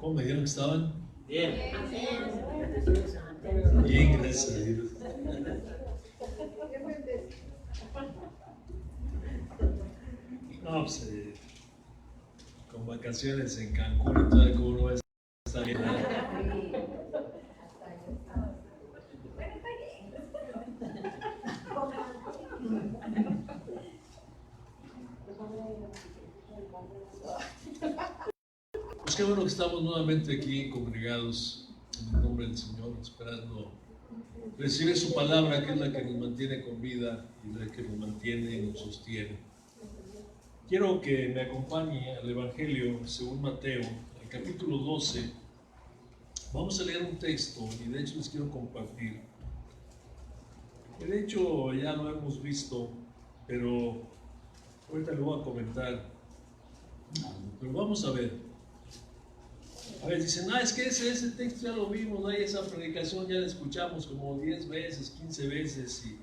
¿Cómo me dijeron que estaban? Bien. Bien, gracias a Dios. No, pues, con vacaciones en Cancún y todo, ¿cómo no va a estar bien? Pues qué bueno que estamos nuevamente aquí congregados en el nombre del Señor, esperando recibir su palabra, que es la que nos mantiene con vida y la que nos mantiene y nos sostiene. Quiero que me acompañe al Evangelio según Mateo, al capítulo 12. Vamos a leer un texto y de hecho les quiero compartir. De hecho ya lo hemos visto, pero ahorita lo voy a comentar. Pero vamos a ver. A ver, dicen, es que ese texto ya lo vimos, esa predicación ya la escuchamos como 10 veces, 15 veces. Y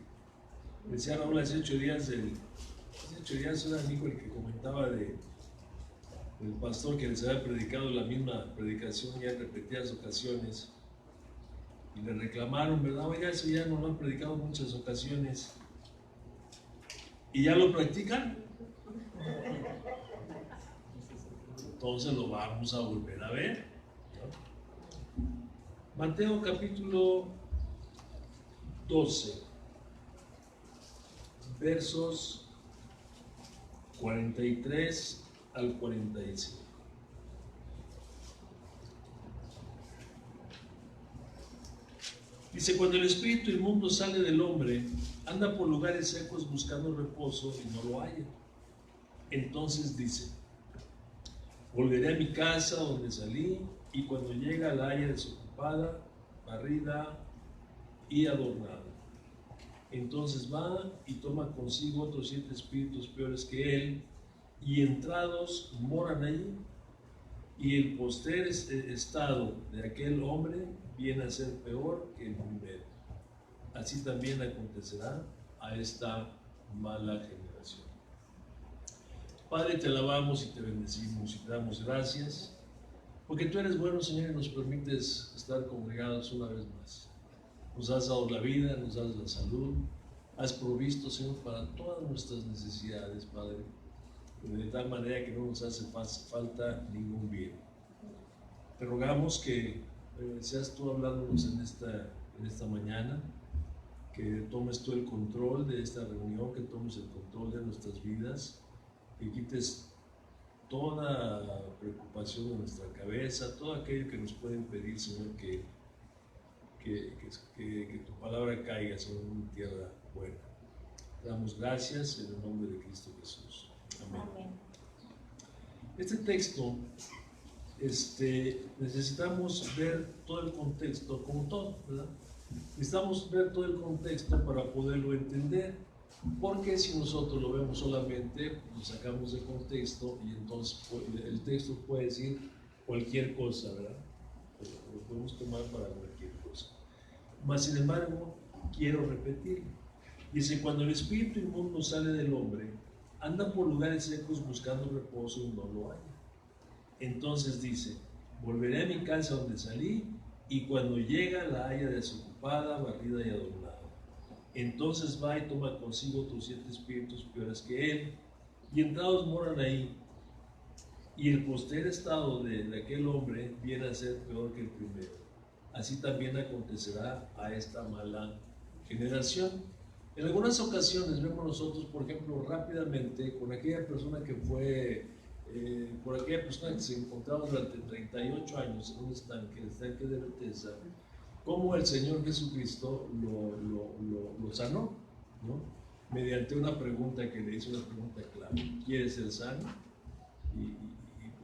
decía Raúl hace 8 días, era Nico el que comentaba del pastor que les había predicado la misma predicación ya en repetidas ocasiones. Y le reclamaron, ¿verdad? Oiga, eso ya nos lo han predicado en muchas ocasiones. ¿Y ya lo practican? Entonces lo vamos a volver a ver, ¿no? Mateo capítulo 12, versos 43 al 45. Dice, cuando el espíritu inmundo sale del hombre, anda por lugares secos buscando reposo y no lo halla. Entonces dice, volveré a mi casa donde salí, y cuando llega la haya desocupada, barrida y adornada. Entonces va y toma consigo otros 7 espíritus peores que él, y entrados moran allí. Y el postrer estado de aquel hombre viene a ser peor que el primero. Así también acontecerá a esta mala generación. Padre, te alabamos y te bendecimos y te damos gracias, porque tú eres bueno, Señor, y nos permites estar congregados una vez más. Nos has dado la vida, nos has dado la salud, has provisto, Señor, para todas nuestras necesidades, Padre, de tal manera que no nos hace falta ningún bien. Te rogamos que seas tú hablándonos en esta mañana, que tomes tú el control de esta reunión, que tomes el control de nuestras vidas, que quites toda preocupación de nuestra cabeza, todo aquello que nos puede impedir, Señor, que tu palabra caiga sobre una tierra buena. Te damos gracias en el nombre de Cristo Jesús. Amén. Amén. Este texto, necesitamos ver todo el contexto, como todo, ¿verdad? Necesitamos ver todo el contexto para poderlo entender, porque si nosotros lo vemos solamente, lo sacamos de contexto y entonces el texto puede decir cualquier cosa, ¿verdad? Lo podemos tomar para cualquier cosa. Mas, sin embargo, quiero repetir. Dice, cuando el espíritu inmundo sale del hombre, anda por lugares secos buscando reposo y no lo halla. Entonces dice, volveré a mi casa donde salí, y cuando llega la haya desocupada, barrida y adornada. Entonces va y toma consigo otros 7 espíritus peores que él, y entrados moran ahí. Y el postrer estado de aquel hombre viene a ser peor que el primero. Así también acontecerá a esta mala generación. En algunas ocasiones vemos nosotros, por ejemplo, rápidamente, con aquella persona que por aquella persona que se encontraba durante 38 años en un estanque, el estanque de Bethesda, cómo el Señor Jesucristo lo sanó, ¿no? Mediante una pregunta que le hizo, una pregunta clave: ¿quieres ser sano? Y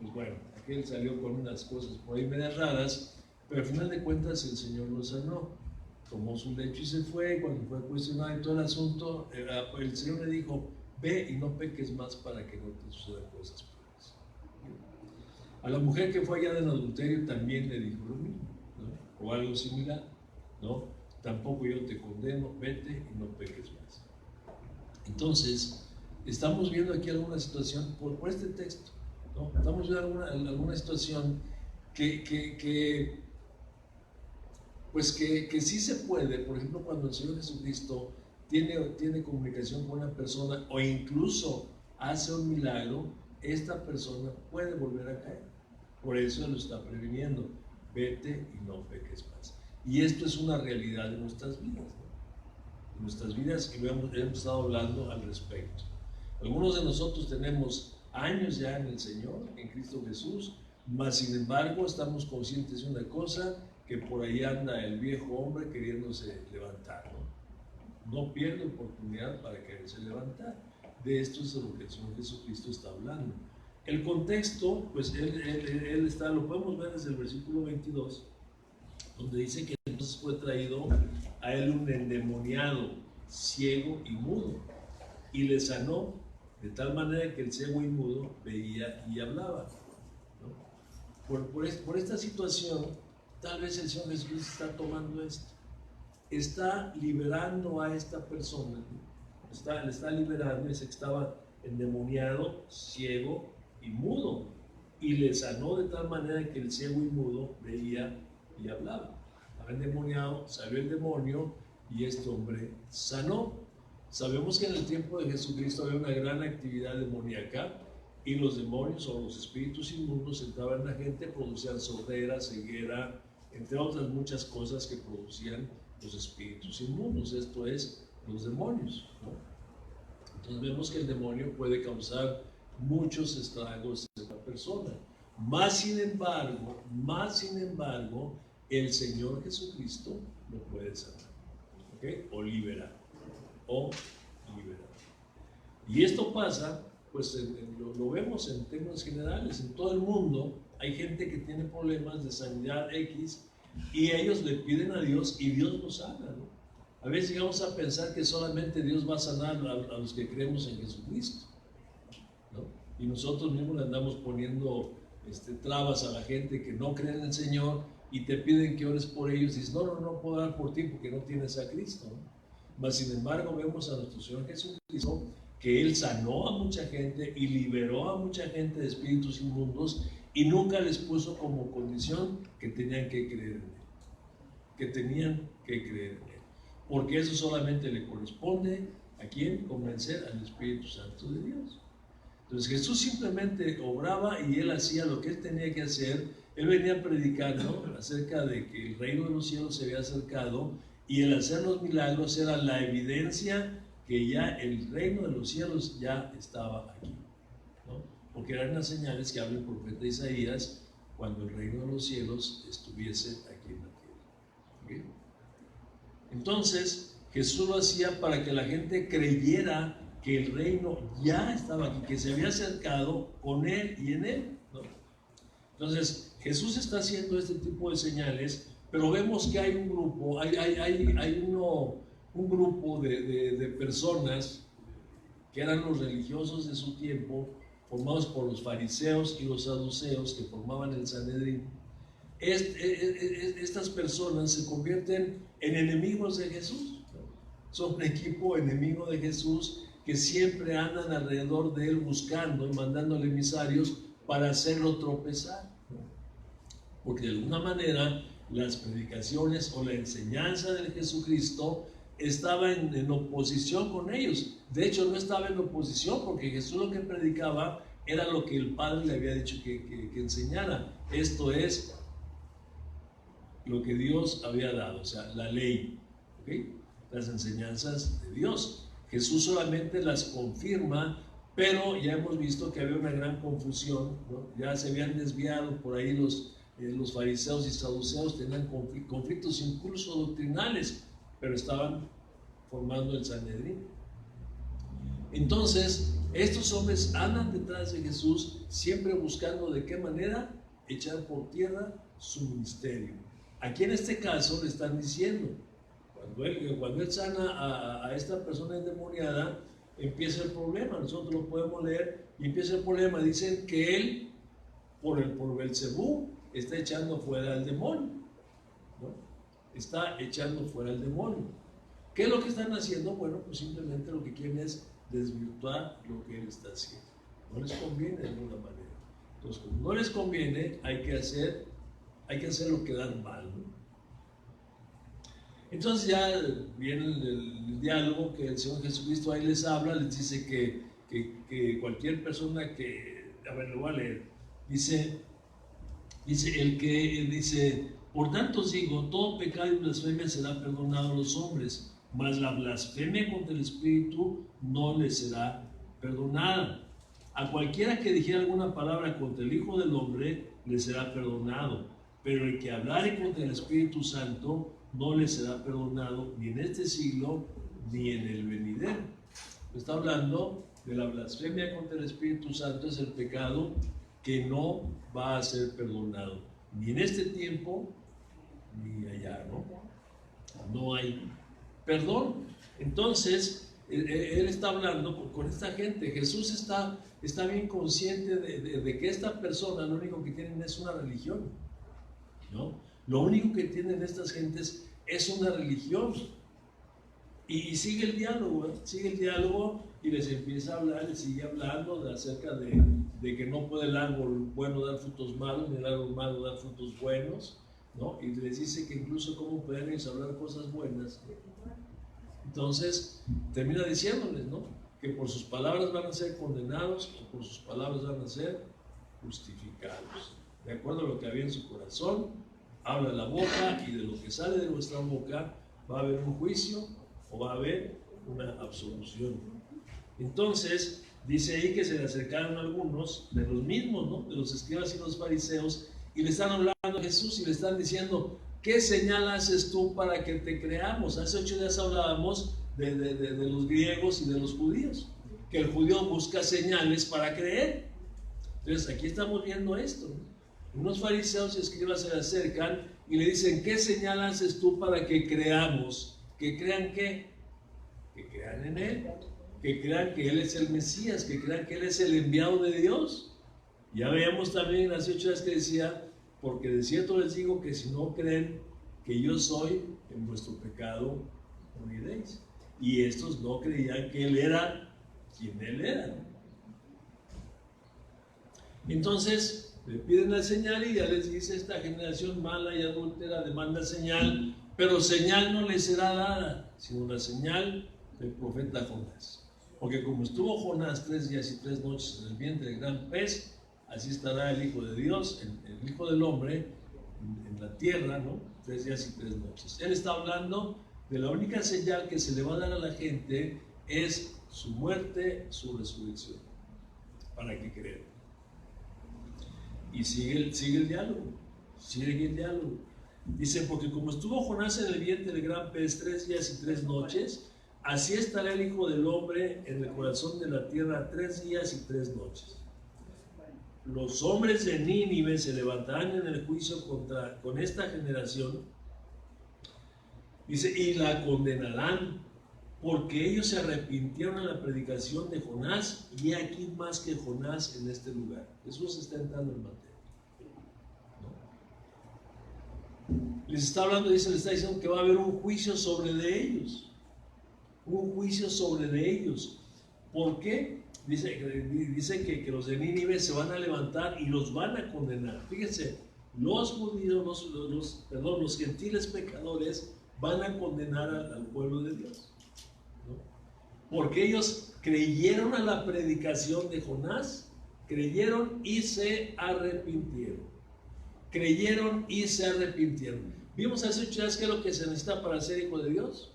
pues bueno, aquel salió con unas cosas por ahí medias raras, pero al final de cuentas el Señor lo sanó. Tomó su lecho y se fue. Cuando fue cuestionado y todo el asunto, el Señor le dijo: ve y no peques más para que no te sucedan cosas peores. A la mujer que fue hallada en adulterio también le dijo lo mismo, ¿no? O algo similar, ¿no? Tampoco yo te condeno, vete y no peques más. Entonces, estamos viendo aquí alguna situación por este texto, ¿no? Estamos viendo alguna situación pues que sí se puede. Por ejemplo, cuando el Señor Jesucristo tiene comunicación con una persona o incluso hace un milagro, esta persona puede volver a caer. Por eso lo está previniendo: vete y no peques más. Y esto es una realidad de nuestras vidas, ¿no? En nuestras vidas, y hemos estado hablando al respecto. Algunos de nosotros tenemos años ya en el Señor, en Cristo Jesús, mas sin embargo estamos conscientes de una cosa, que por ahí anda el viejo hombre queriéndose levantar, ¿no? No pierde oportunidad para quererse levantar. De esto es de lo que el Señor Jesucristo está hablando. El contexto, pues él está, lo podemos ver desde el versículo 22, donde dice que entonces fue traído a él un endemoniado, ciego y mudo, y le sanó de tal manera que el ciego y mudo veía y hablaba, ¿no? Por esta situación, tal vez el Señor Jesucristo está tomando esto, está liberando a esta persona, le está liberando. Dice que estaba endemoniado, ciego y mudo, y le sanó de tal manera que el ciego y mudo veía y hablaba. Estaba endemoniado, salió el demonio y este hombre sanó. Sabemos que en el tiempo de Jesucristo había una gran actividad demoníaca, y los demonios o los espíritus inmundos entraban en la gente, producían sordera, ceguera, entre otras muchas cosas que producían los espíritus inmundos, esto es, los demonios, ¿no? Entonces vemos que el demonio puede causar muchos estragos en la persona. Más sin embargo, el Señor Jesucristo lo puede sanar, ¿okay? O liberar. Y esto pasa, pues lo vemos en términos generales, en todo el mundo. Hay gente que tiene problemas de sanidad X y ellos le piden a Dios y Dios los sana, ¿no? A veces llegamos a pensar que solamente Dios va a sanar a los que creemos en Jesucristo, ¿no? Y nosotros mismos le andamos poniendo trabas a la gente que no cree en el Señor y te piden que ores por ellos y dices, no puedo orar por ti porque no tienes a Cristo, ¿no? Mas sin embargo vemos a nuestro Señor Jesucristo que Él sanó a mucha gente y liberó a mucha gente de espíritus inmundos, y nunca les puso como condición que tenían que creer en Él, porque eso solamente le corresponde ¿a quién? Convencer al Espíritu Santo de Dios. Entonces Jesús simplemente obraba y Él hacía lo que Él tenía que hacer. Él venía predicando acerca de que el reino de los cielos se había acercado, y el hacer los milagros era la evidencia que ya el reino de los cielos ya estaba aquí, ¿no? Porque eran las señales que habla el profeta Isaías cuando el reino de los cielos estuviese aquí en la tierra, ¿okay? Entonces Jesús lo hacía para que la gente creyera que el reino ya estaba aquí, que se había acercado con Él y en Él, ¿no? Entonces Jesús está haciendo este tipo de señales, pero vemos que hay un grupo, un grupo de personas que eran los religiosos de su tiempo, formados por los fariseos y los saduceos, que formaban el Sanedrín. Estas personas se convierten en enemigos de Jesús, ¿no? Son un equipo enemigo de Jesús que siempre andan alrededor de Él buscando y mandándole emisarios para hacerlo tropezar, ¿no? Porque de alguna manera las predicaciones o la enseñanza de Jesucristo estaba en oposición con ellos. De hecho, no estaba en oposición, porque Jesús lo que predicaba era lo que el Padre le había dicho que enseñara. Esto es lo que Dios había dado, o sea, la ley, ¿okay? Las enseñanzas de Dios. Jesús solamente las confirma, pero ya hemos visto que había una gran confusión, ¿no? Ya se habían desviado por ahí los fariseos y saduceos, tenían conflictos incluso doctrinales, pero estaban formando el Sanedrín. Entonces, estos hombres andan detrás de Jesús, siempre buscando de qué manera echar por tierra su ministerio. Aquí en este caso le están diciendo, cuando él sana a esta persona endemoniada, empieza el problema. Nosotros lo podemos leer y empieza el problema. Dicen que él, por Belcebú, está echando fuera al demonio, ¿no? Está echando fuera al demonio. ¿Qué es lo que están haciendo? Bueno, pues simplemente lo que quieren es desvirtuar lo que él está haciendo. No les conviene de alguna manera. Entonces, como no les conviene, hay que hacer hay que hacerlo quedar mal, ¿no? Entonces ya viene el diálogo que el Señor Jesucristo ahí les habla, les dice que cualquier persona que, a ver, lo voy a leer, dice, por tanto os digo, todo pecado y blasfemia será perdonado a los hombres, mas la blasfemia contra el Espíritu no les será perdonada. A cualquiera que dijera alguna palabra contra el Hijo del Hombre, le será perdonado, pero el que hablare contra el Espíritu Santo, no le será perdonado ni en este siglo ni en el venidero. Está hablando de la blasfemia contra el Espíritu Santo, es el pecado que no va a ser perdonado, ni en este tiempo ni allá, ¿no? No hay perdón. Entonces, él está hablando con esta gente. Jesús está bien consciente de que esta persona lo único que tienen es una religión, ¿no? Lo único que tienen estas gentes es una religión. Y sigue el diálogo, sigue el diálogo y les empieza a hablar, les sigue hablando acerca de que no puede el árbol bueno dar frutos malos, ni el árbol malo dar frutos buenos, ¿no? Y les dice que incluso cómo pueden ellos hablar cosas buenas. Entonces termina diciéndoles, ¿no?, que por sus palabras van a ser condenados o por sus palabras van a ser justificados. De acuerdo a lo que había en su corazón, habla la boca, y de lo que sale de nuestra boca va a haber un juicio o va a haber una absolución. Entonces, dice ahí que se le acercaron algunos de los mismos, ¿no?, de los escribas y los fariseos, y le están hablando a Jesús y le están diciendo: ¿qué señal haces tú para que te creamos? Hace 8 días hablábamos de los griegos y de los judíos, que el judío busca señales para creer. Entonces aquí estamos viendo esto, ¿no? Unos fariseos y escribas se le acercan y le dicen: ¿qué señal haces tú para que creamos? ¿Que crean qué? Que crean en Él, que crean que Él es el Mesías, que crean que Él es el enviado de Dios. Ya veíamos también hace 8 días que decía: porque de cierto les digo que si no creen que yo soy, en vuestro pecado moriréis. Y estos no creían que Él era quien Él era. Entonces le piden la señal y ya les dice: esta generación mala y adúltera demanda señal, pero señal no les será dada, sino la señal del profeta Jonás. Porque como estuvo Jonás 3 días y 3 noches en el vientre del gran pez, así estará el Hijo de Dios, el Hijo del Hombre, en la tierra, ¿no? 3 días y 3 noches. Él está hablando de la única señal que se le va a dar a la gente, es su muerte, su resurrección, para que crean. Y sigue el diálogo, sigue el diálogo. Dice: porque como estuvo Jonás en el vientre del gran pez 3 días y 3 noches, así estará el Hijo del Hombre en el corazón de la tierra 3 días y 3 noches. Los hombres de Nínive se levantarán en el juicio con esta generación, dice, y la condenarán, porque ellos se arrepintieron en la predicación de Jonás, y aquí más que Jonás en este lugar. Jesús está entrando en materia, ¿no? Les está hablando, dice, les está diciendo que va a haber un juicio sobre de ellos. Un juicio sobre de ellos. ¿Por qué? Dice que los de Nínive se van a levantar y los van a condenar. Fíjense, los judíos, los gentiles pecadores van a condenar al pueblo de Dios, ¿no? Porque ellos creyeron a la predicación de Jonás, creyeron y se arrepintieron. Creyeron y se arrepintieron. Vimos hace 8 días qué es lo que se necesita para ser hijo de Dios: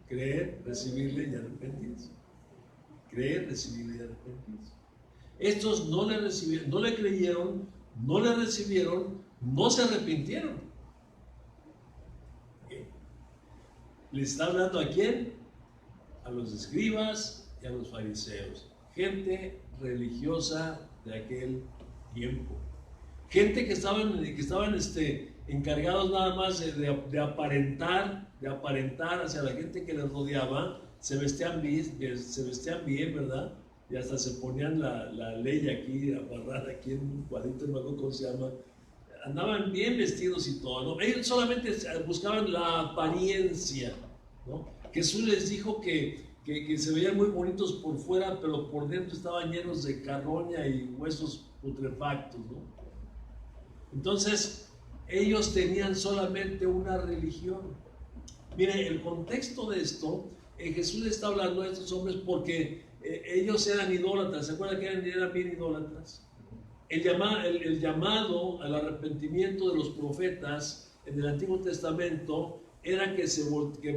creer, recibirle y arrepentirse. Creer, recibirle y arrepentirse. Estos no le recibieron, no le creyeron, no le recibieron, no se arrepintieron. ¿Le está hablando a quién? A los escribas y a los fariseos, gente religiosa de aquel tiempo, gente que estaban encargados nada más de aparentar hacia la gente que les rodeaba. Se vestían bien, ¿verdad? Y hasta se ponían la ley aquí, amarrada aquí en un cuadrito, no me acuerdo cómo se llama. Andaban bien vestidos y todo, ¿no? Ellos solamente buscaban la apariencia, ¿no? Jesús les dijo que se veían muy bonitos por fuera, pero por dentro estaban llenos de carroña y huesos putrefactos, ¿no? Entonces, ellos tenían solamente una religión. Mire, el contexto de esto, Jesús le está hablando a estos hombres porque ellos eran idólatras. ¿Se acuerdan que eran bien idólatras? El llamado al arrepentimiento de los profetas en el Antiguo Testamento era que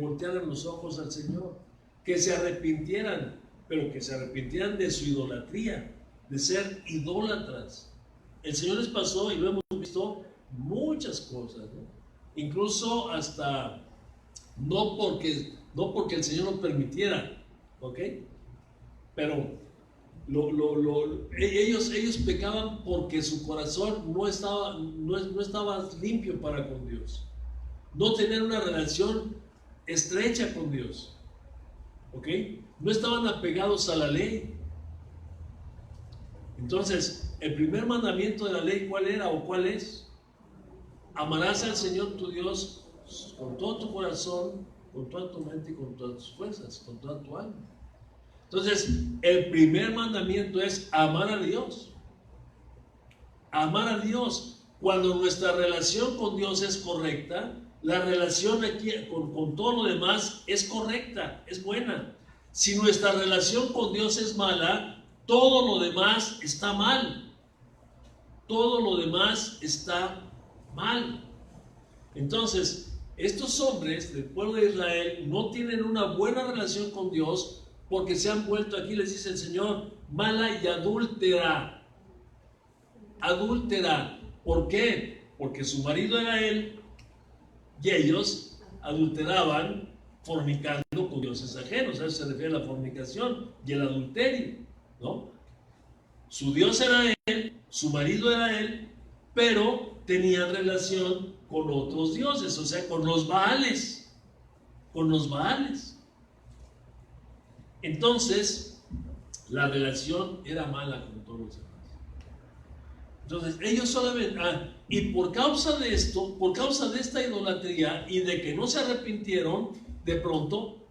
voltearan los ojos al Señor, que se arrepintieran, pero que se arrepintieran de su idolatría, de ser idólatras. El Señor les pasó, y lo hemos visto, muchas cosas, ¿no? Incluso hasta, no porque el Señor lo permitiera, ¿ok? Pero ellos pecaban porque su corazón no estaba limpio para con Dios. No tenían una relación estrecha con Dios, ¿ok? No estaban apegados a la ley. Entonces, el primer mandamiento de la ley, ¿cuál era o cuál es? Amarás al Señor tu Dios con todo tu corazón, con toda tu mente y con todas tus fuerzas, con toda tu alma. Entonces, el primer mandamiento es amar a Dios. Amar a Dios. Cuando nuestra relación con Dios es correcta, la relación aquí con todo lo demás es correcta, es buena. Si nuestra relación con Dios es mala, todo lo demás está mal. Todo lo demás está mal. Entonces, estos hombres del pueblo de Israel no tienen una buena relación con Dios porque se han vuelto, aquí les dice el Señor, mala y adúltera. Adúltera. ¿Por qué? Porque su marido era él y ellos adulteraban fornicando con dioses ajenos. A eso se refiere a la fornicación y el adulterio, ¿no? Su Dios era él, su marido era él, pero tenían relación con otros dioses, o sea, con los Baales. Con los Baales. Entonces, la relación era mala con todos los demás. Entonces, ellos solamente, y por causa de esto, por causa de esta idolatría y de que no se arrepintieron, de pronto,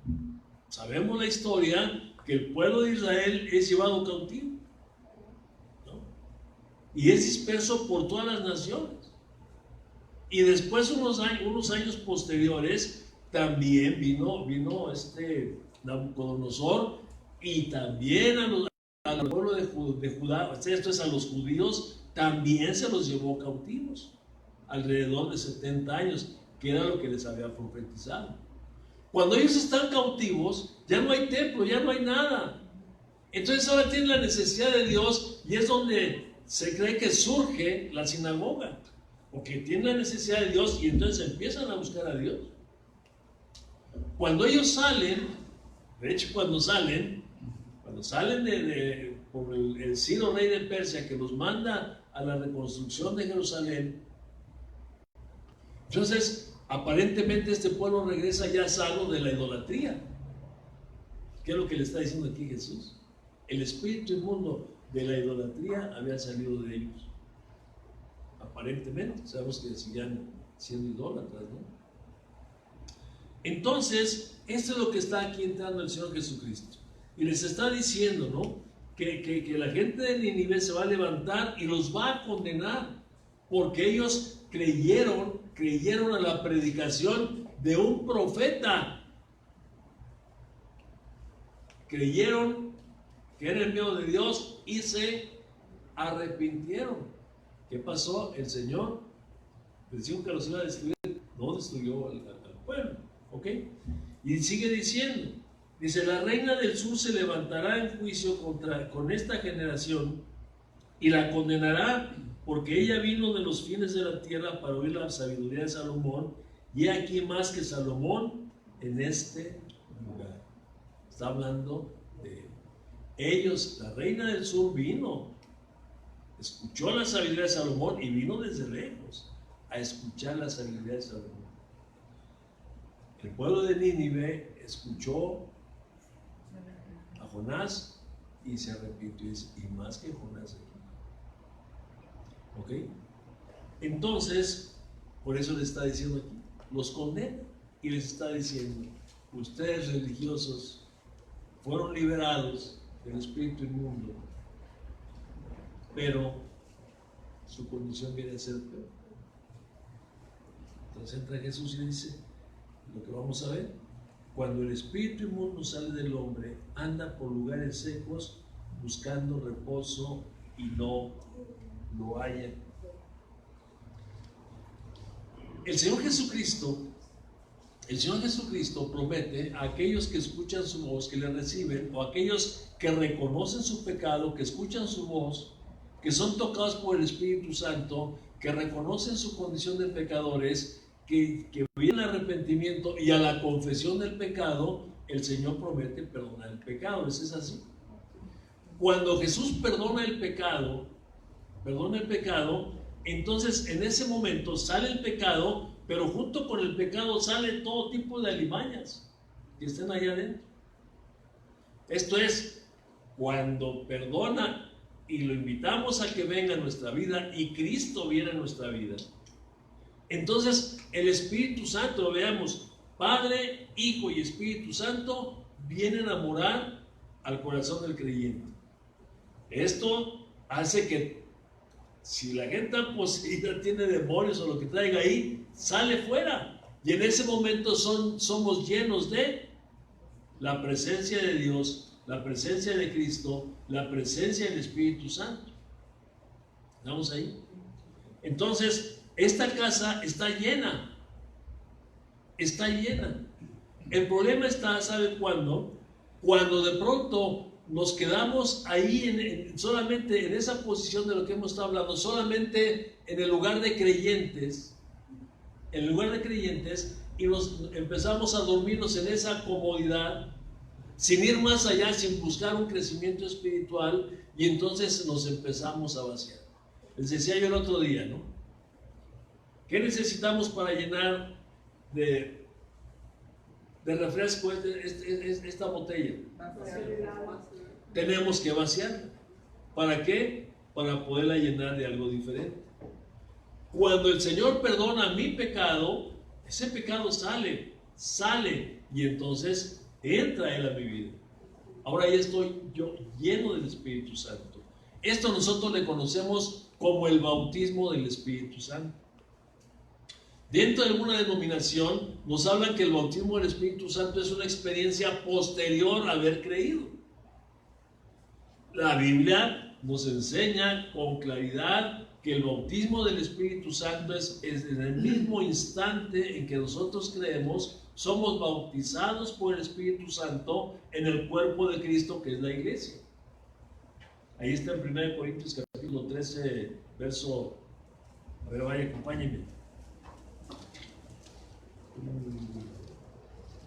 sabemos la historia, que el pueblo de Israel es llevado cautivo, ¿no? Y es disperso por todas las naciones. Y después, unos años posteriores, también vino Nabucodonosor, y también al pueblo de Judá, esto es a los judíos, también se los llevó cautivos, alrededor de 70 años, que era lo que les había profetizado. Cuando ellos están cautivos, ya no hay templo, ya no hay nada. Entonces ahora tienen la necesidad de Dios, y es donde se cree que surge la sinagoga, porque tienen la necesidad de Dios, y entonces empiezan a buscar a Dios. Cuando ellos salen, de hecho cuando salen por el Ciro, rey de Persia, que los manda a la reconstrucción de Jerusalén, entonces aparentemente este pueblo regresa ya salvo de la idolatría. ¿Qué es lo que le está diciendo aquí Jesús? El espíritu inmundo de la idolatría había salido de ellos. Aparentemente, sabemos que siguen siendo idólatras, ¿no? Entonces, esto es lo que está aquí entrando el Señor Jesucristo. Y les está diciendo, ¿no? Que la gente de Nínive se va a levantar y los va a condenar, porque ellos creyeron a la predicación de un profeta. Creyeron que era el enviado de Dios y se arrepintieron. ¿Qué pasó? El Señor les dijo que los iba a destruir, no destruyó al pueblo, ¿ok? Y sigue diciendo, dice, la reina del sur se levantará en juicio con esta generación y la condenará, porque ella vino de los fines de la tierra para oír la sabiduría de Salomón, y aquí más que Salomón en este lugar. Está hablando de ellos. La reina del sur vino, escuchó la sabiduría de Salomón y vino desde lejos a escuchar la sabiduría de Salomón. El pueblo de Nínive escuchó a Jonás y se arrepintió, y más que Jonás. ¿Ok? Entonces, por eso le está diciendo aquí, los condena y les está diciendo, ustedes religiosos fueron liberados del espíritu inmundo, pero su condición viene a ser peor. Entonces entra Jesús y dice, lo que vamos a ver, cuando el espíritu inmundo sale del hombre, anda por lugares secos buscando reposo y no lo halla. El Señor Jesucristo promete a aquellos que escuchan su voz, que le reciben, o aquellos que reconocen su pecado, que escuchan su voz, que son tocados por el Espíritu Santo, que reconocen su condición de pecadores, que vienen al arrepentimiento y a la confesión del pecado, el Señor promete perdonar el pecado. ¿Eso es así? Cuando Jesús perdona el pecado, entonces en ese momento sale el pecado, pero junto con el pecado sale todo tipo de alimañas que estén allá adentro. Esto es, cuando perdona y lo invitamos a que venga a nuestra vida y Cristo viene a nuestra vida, entonces el Espíritu Santo, veamos, Padre, Hijo y Espíritu Santo vienen a morar al corazón del creyente. Esto hace que si la gente poseída tiene demonios o lo que traiga ahí, sale fuera. Y en ese momento somos llenos de la presencia de Dios, la presencia de Cristo, la presencia del Espíritu Santo. ¿Estamos ahí? Entonces, esta casa está llena. Está llena. El problema está, ¿sabe cuándo? Cuando de pronto nos quedamos ahí solamente en esa posición de lo que hemos estado hablando, solamente en el lugar de creyentes, y nos empezamos a dormirnos en esa comodidad, sin ir más allá, sin buscar un crecimiento espiritual, y entonces nos empezamos a vaciar. Les decía yo el otro día, ¿no? ¿Qué necesitamos para llenar de refresco esta botella? Tenemos que vaciarla. ¿Para qué? Para poderla llenar de algo diferente. Cuando el Señor perdona mi pecado, ese pecado sale, y entonces entra Él a mi vida. Ahora ya estoy yo lleno del Espíritu Santo. Esto nosotros le conocemos como el bautismo del Espíritu Santo. Dentro de alguna denominación nos hablan que el bautismo del Espíritu Santo es una experiencia posterior a haber creído. La Biblia nos enseña con claridad que el bautismo del Espíritu Santo es en el mismo instante en que nosotros creemos, somos bautizados por el Espíritu Santo en el cuerpo de Cristo, que es la iglesia. Ahí está en 1 Corintios capítulo 13, verso, a ver, vaya, acompáñenme.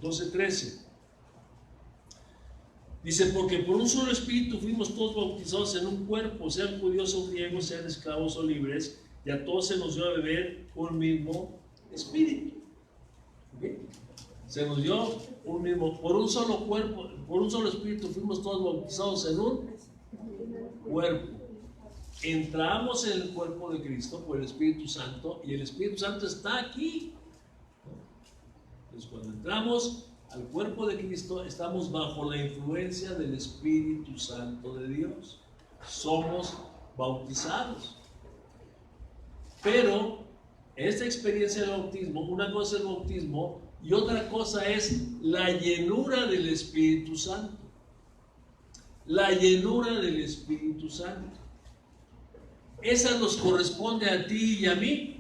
12:13. Dice, porque por un solo espíritu fuimos todos bautizados en un cuerpo, sean judíos o griegos, sean esclavos o libres, y a todos se nos dio a beber un mismo espíritu. ¿Okay? Se nos dio un mismo, por un solo cuerpo, por un solo espíritu fuimos todos bautizados en un cuerpo. Entramos en el cuerpo de Cristo por el Espíritu Santo, y el Espíritu Santo está aquí. Entonces, cuando entramos al cuerpo de Cristo, estamos bajo la influencia del Espíritu Santo de Dios. Somos bautizados. Pero esta experiencia del bautismo, una cosa es el bautismo y otra cosa es la llenura del Espíritu Santo. La llenura del Espíritu Santo. Esa nos corresponde a ti y a mí.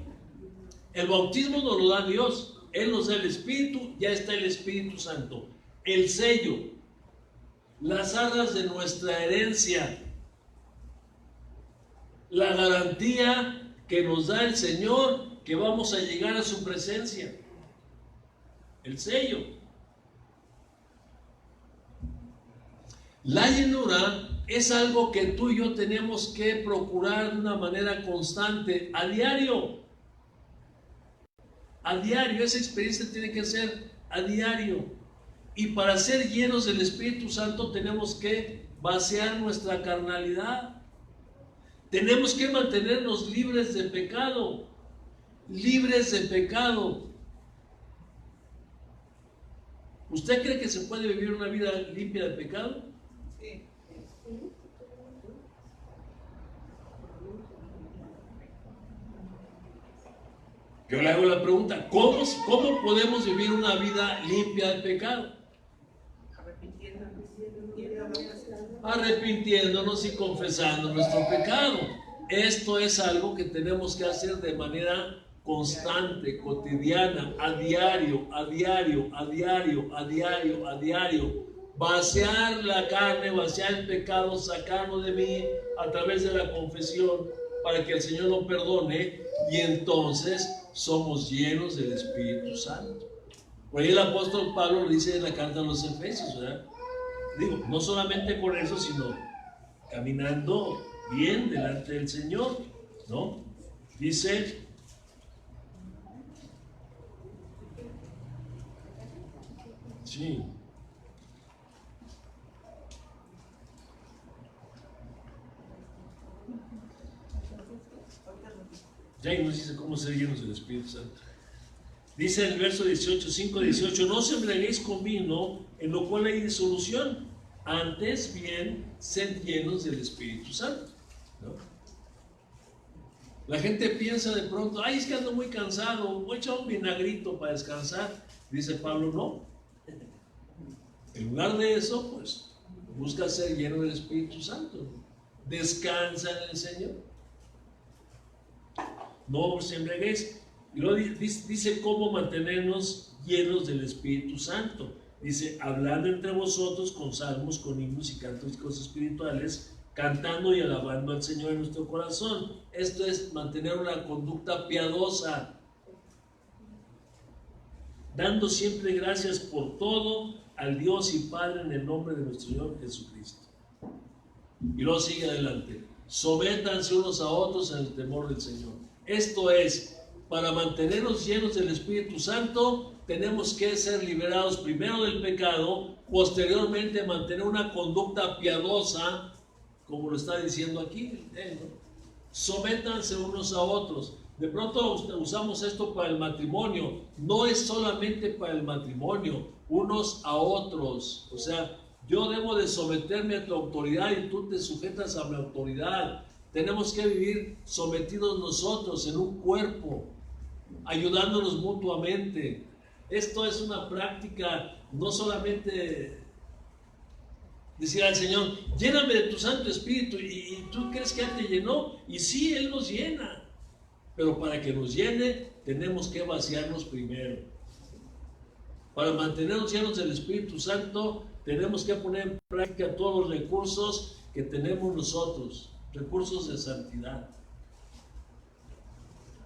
El bautismo nos lo da Dios. Él nos da el Espíritu, ya está el Espíritu Santo. El sello, las arras de nuestra herencia, la garantía que nos da el Señor que vamos a llegar a su presencia. El sello. La llenura es algo que tú y yo tenemos que procurar de una manera constante, a diario. A diario, esa experiencia tiene que ser a diario. Y para ser llenos del Espíritu Santo tenemos que vaciar nuestra carnalidad. Tenemos que mantenernos libres de pecado. Libres de pecado. ¿Usted cree que se puede vivir una vida limpia de pecado? Sí. Yo le hago la pregunta, ¿cómo podemos vivir una vida limpia de pecado? Arrepintiéndonos y confesando nuestro pecado. Esto es algo que tenemos que hacer de manera constante, cotidiana, a diario, a diario, a diario, a diario, a diario. Vaciar la carne, vaciar el pecado, sacarlo de mí a través de la confesión para que el Señor lo perdone, y entonces somos llenos del Espíritu Santo. Por ahí el apóstol Pablo lo dice en la carta a los Efesios, ¿verdad? Digo, no solamente con eso, sino caminando bien delante del Señor, ¿no? Dice, sí, ya nos dice cómo ser llenos del Espíritu Santo. Dice el verso 18, 5:18, no os embriaguéis con vino, en lo cual hay disolución, antes bien sed llenos del Espíritu Santo, ¿no? La gente piensa de pronto, ay, es que ando muy cansado, voy a echar un vinagrito para descansar. Dice Pablo, no. En lugar de eso, pues, busca ser lleno del Espíritu Santo. Descansa en el Señor. No os embriaguéis. Y luego dice cómo mantenernos llenos del Espíritu Santo. Dice, hablando entre vosotros con salmos, con himnos y cánticos espirituales, cantando y alabando al Señor en nuestro corazón. Esto es mantener una conducta piadosa, dando siempre gracias por todo al Dios y Padre en el nombre de nuestro Señor Jesucristo. Y luego sigue adelante, sométanse unos a otros en el temor del Señor. Esto es, para mantenernos llenos del Espíritu Santo, tenemos que ser liberados primero del pecado, posteriormente mantener una conducta piadosa, como lo está diciendo aquí, ¿no? Sométanse unos a otros. De pronto usamos esto para el matrimonio. No es solamente para el matrimonio, unos a otros. O sea, yo debo de someterme a tu autoridad y tú te sujetas a mi autoridad. Tenemos que vivir sometidos nosotros en un cuerpo, ayudándonos mutuamente. Esto es una práctica, no solamente decir al Señor, lléname de tu Santo Espíritu, y tú crees que Él te llenó, y sí, Él nos llena, pero para que nos llene tenemos que vaciarnos primero. Para mantenernos llenos del Espíritu Santo tenemos que poner en práctica todos los recursos que tenemos nosotros, recursos de santidad,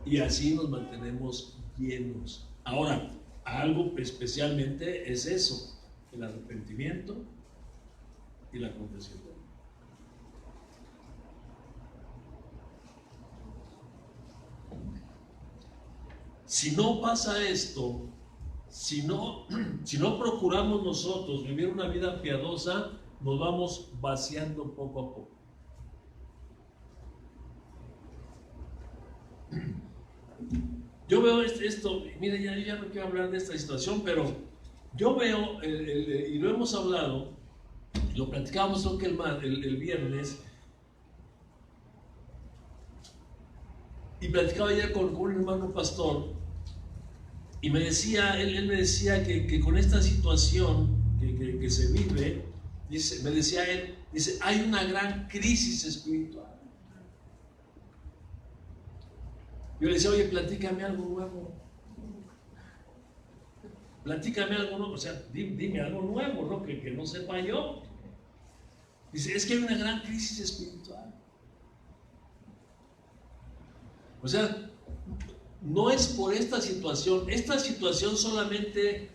y así nos mantenemos llenos. Ahora, algo especialmente es eso, el arrepentimiento y la confesión. Si no pasa esto, si no procuramos nosotros vivir una vida piadosa, nos vamos vaciando poco a poco. Yo veo esto, mire, ya no quiero hablar de esta situación, pero yo veo, y lo hemos hablado, lo platicábamos creo que el viernes, y platicaba ayer con un hermano pastor, y me decía, él me decía que con esta situación que se vive, me decía él, dice, hay una gran crisis espiritual. Yo le decía, oye, platícame algo nuevo. Platícame algo nuevo, o sea, dime algo nuevo, ¿no? Que no sepa yo. Dice, es que hay una gran crisis espiritual. O sea, no es por esta situación solamente,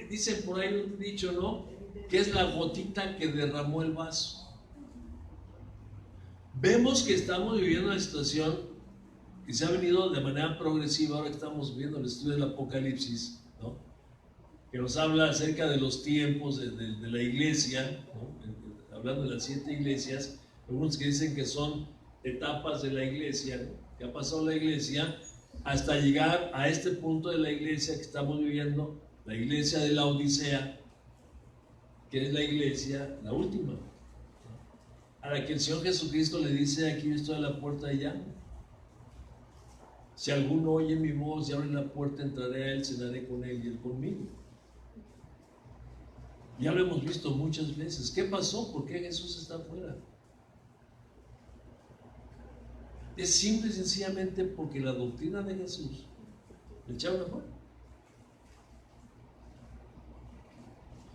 dicen por ahí un dicho, ¿no? Que es la gotita que derramó el vaso. Vemos que estamos viviendo una situación que se ha venido de manera progresiva. Ahora que estamos viendo el estudio del Apocalipsis, ¿no? Que nos habla acerca de los tiempos de la iglesia, ¿no? Hablando de las 7 iglesias, algunos que dicen que son etapas de la iglesia, ¿no? Que ha pasado la iglesia hasta llegar a este punto de la iglesia que estamos viviendo, la iglesia de la Odisea, que es la iglesia, la última, ¿no? A la que el Señor Jesucristo le dice, aquí estoy a la puerta y llamo. Si alguno oye mi voz y abre la puerta, entraré a él, cenaré con él y él conmigo. Ya lo hemos visto muchas veces. ¿Qué pasó? ¿Por qué Jesús está afuera? Es simple y sencillamente porque la doctrina de Jesús le echaron afuera.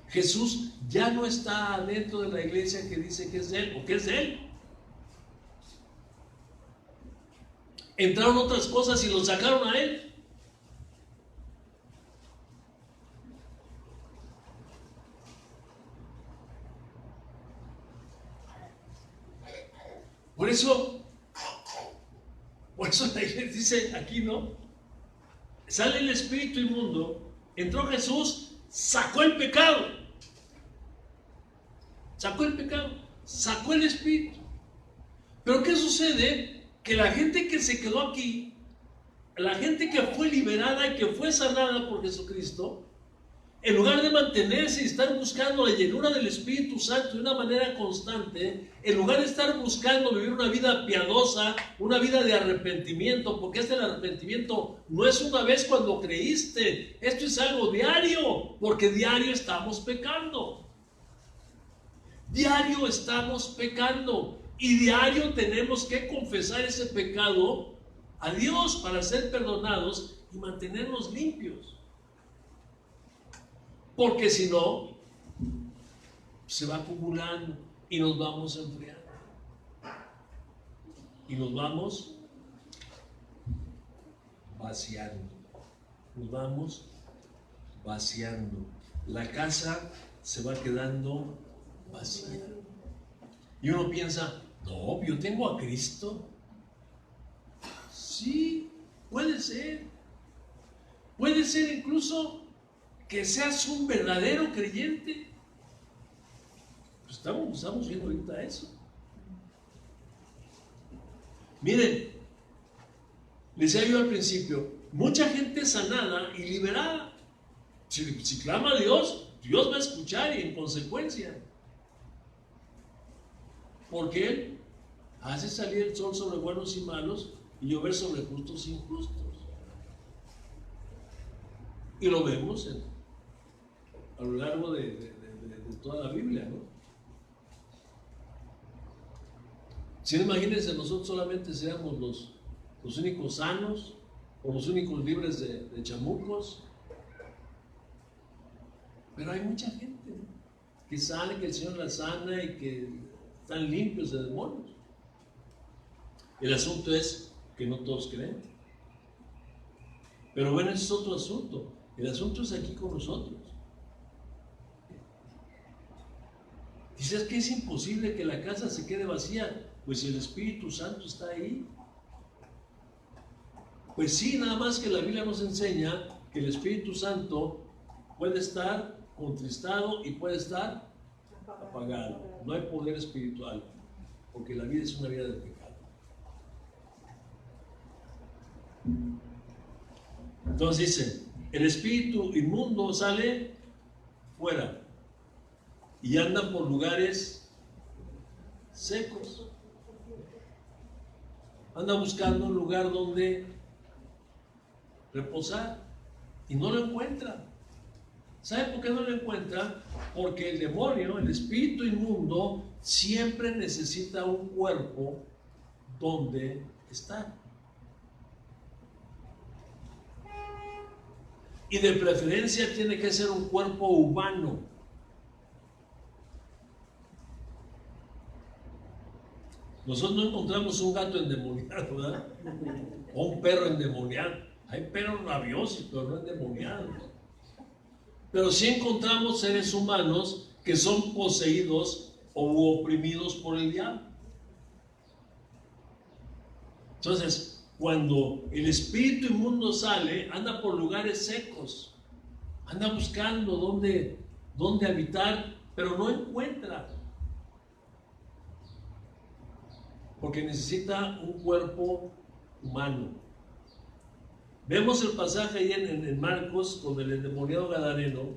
Jesús ya no está dentro de la iglesia que dice que es de él o que es de él. Entraron otras cosas y lo sacaron a él. Por eso la iglesia dice aquí, ¿no? Sale el espíritu inmundo, entró Jesús, sacó el pecado. Sacó el pecado, sacó el espíritu. Pero ¿qué sucede? Que la gente que se quedó aquí, la gente que fue liberada y que fue sanada por Jesucristo, en lugar de mantenerse y estar buscando la llenura del Espíritu Santo de una manera constante, en lugar de estar buscando vivir una vida piadosa, una vida de arrepentimiento, porque el arrepentimiento no es una vez cuando creíste, esto es algo diario, porque diario estamos pecando. Diario estamos pecando y diario tenemos que confesar ese pecado a Dios para ser perdonados y mantenernos limpios. Porque si no, se va acumulando y nos vamos enfriando. Y nos vamos vaciando. Nos vamos vaciando. La casa se va quedando vacía. Y uno piensa, no, yo tengo a Cristo. Sí, puede ser. Puede ser incluso que seas un verdadero creyente. Pues estamos viendo ahorita eso. Miren, les decía yo al principio, mucha gente sanada y liberada. Si clama a Dios, Dios va a escuchar y en consecuencia. Porque Él hace salir el sol sobre buenos y malos y llover sobre justos e injustos. Y lo vemos a lo largo de toda la Biblia, ¿no? Si no, imagínense, nosotros solamente seamos los únicos sanos o los únicos libres de chamucos. Pero hay mucha gente, ¿no?, que sale, que el Señor la sana y que están limpios de demonios. El asunto es que no todos creen. Pero bueno, ese es otro asunto. El asunto es aquí con nosotros. Dices que es imposible que la casa se quede vacía. Pues si el Espíritu Santo está ahí. Pues sí, nada más que la Biblia nos enseña que el Espíritu Santo puede estar contristado y puede estar apagado. No hay poder espiritual, porque la vida es una vida de pecado. Entonces dice, el espíritu inmundo sale fuera y anda por lugares secos. Anda buscando un lugar donde reposar y no lo encuentra. ¿Sabe por qué no lo encuentra? Porque el demonio, el espíritu inmundo, siempre necesita un cuerpo donde estar. Y de preferencia tiene que ser un cuerpo humano. Nosotros no encontramos un gato endemoniado, ¿verdad? O un perro endemoniado. Hay perros rabiosos, pero no endemoniados. Pero sí encontramos seres humanos que son poseídos o oprimidos por el diablo. Entonces, cuando el espíritu inmundo sale, anda por lugares secos, anda buscando dónde habitar, pero no encuentra. Porque necesita un cuerpo humano. Vemos el pasaje ahí en Marcos con el endemoniado gadareno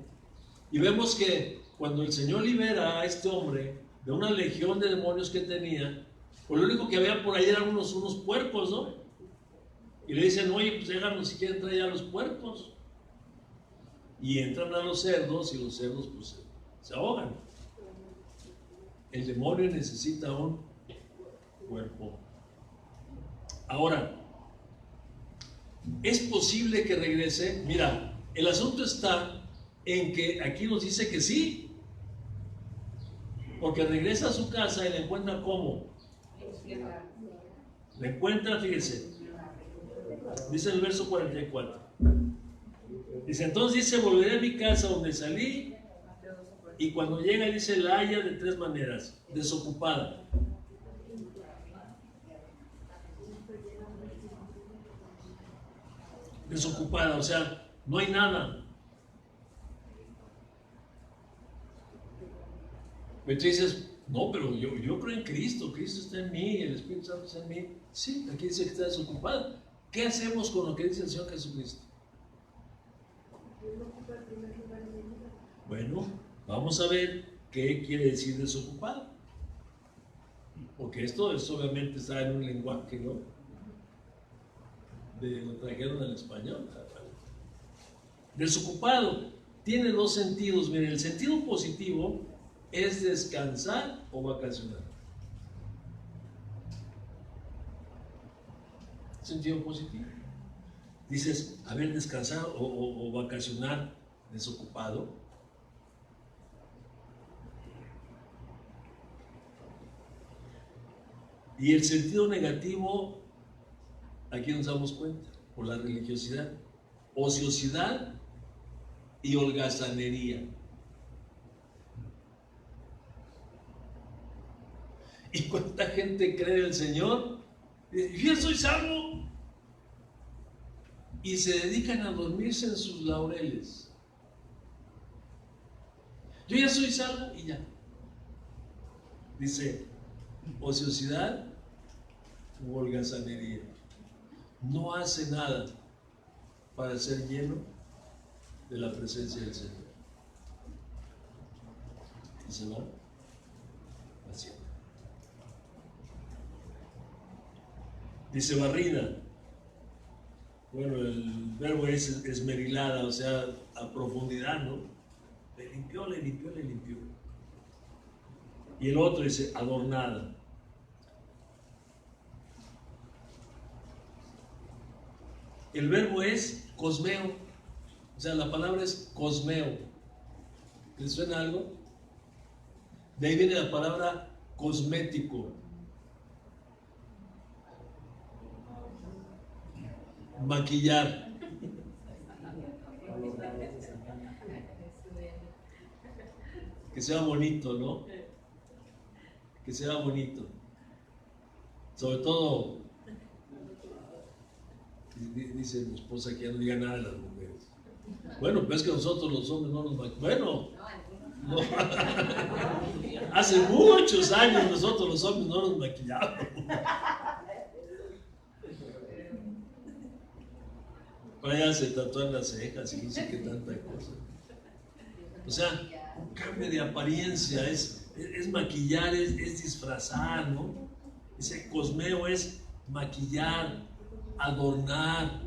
y vemos que cuando el Señor libera a este hombre de una legión de demonios que tenía, pues lo único que había por ahí eran unos puercos, ¿no? Y le dicen, oye, pues déjanos si quieren traer a los puercos. Y entran a los cerdos y los cerdos pues se ahogan. El demonio necesita un cuerpo. Ahora, ¿es posible que regrese? Mira, el asunto está en que aquí nos dice que sí, porque regresa a su casa y la encuentra ¿cómo? La encuentra, fíjense, dice el verso 44. Dice, entonces dice, volveré a mi casa donde salí, y cuando llega dice, la halla de 3 maneras: desocupada, o sea, no hay nada. Pero tú dices, no, pero yo creo en Cristo, Cristo está en mí, el Espíritu Santo está en mí. Sí, aquí dice que está desocupada. ¿Qué hacemos con lo que dice el Señor Jesucristo? Bueno, vamos a ver qué quiere decir desocupado. Porque esto obviamente está en un lenguaje, ¿no? Lo trajeron al español. Desocupado tiene 2 sentidos. Miren, el sentido positivo es descansar o vacacionar. Sentido positivo. Dices, a ver, descansar o vacacionar, desocupado. Y el sentido negativo, aquí nos damos cuenta, por la religiosidad, ociosidad y holgazanería. ¿Y cuánta gente cree en el Señor? Yo soy salvo. Y se dedican a dormirse en sus laureles. Yo ya soy salvo y ya. Dice, ociosidad u holgazanería. No hace nada para ser lleno de la presencia del Señor. Y se va haciendo. Dice barrida. Bueno, el verbo es esmerilada, o sea, a profundidad, ¿no? Le limpió, le limpió, le limpió. Y el otro dice adornada. El verbo es cosmeo, o sea, la palabra es cosmeo. ¿Les suena algo? De ahí viene la palabra cosmético. Maquillar. Que sea bonito, ¿no? Que sea bonito. Sobre todo, dice mi esposa que ya no diga nada de las mujeres. Bueno, pero es que nosotros los hombres no nos maquillamos. Bueno, no. Hace muchos años nosotros los hombres no nos maquillamos. Para allá se tatúan las cejas y no sé qué tanta cosa. O sea, cambio de apariencia, es maquillar, es disfrazar, ¿no? Ese cosmeo es maquillar, adornar.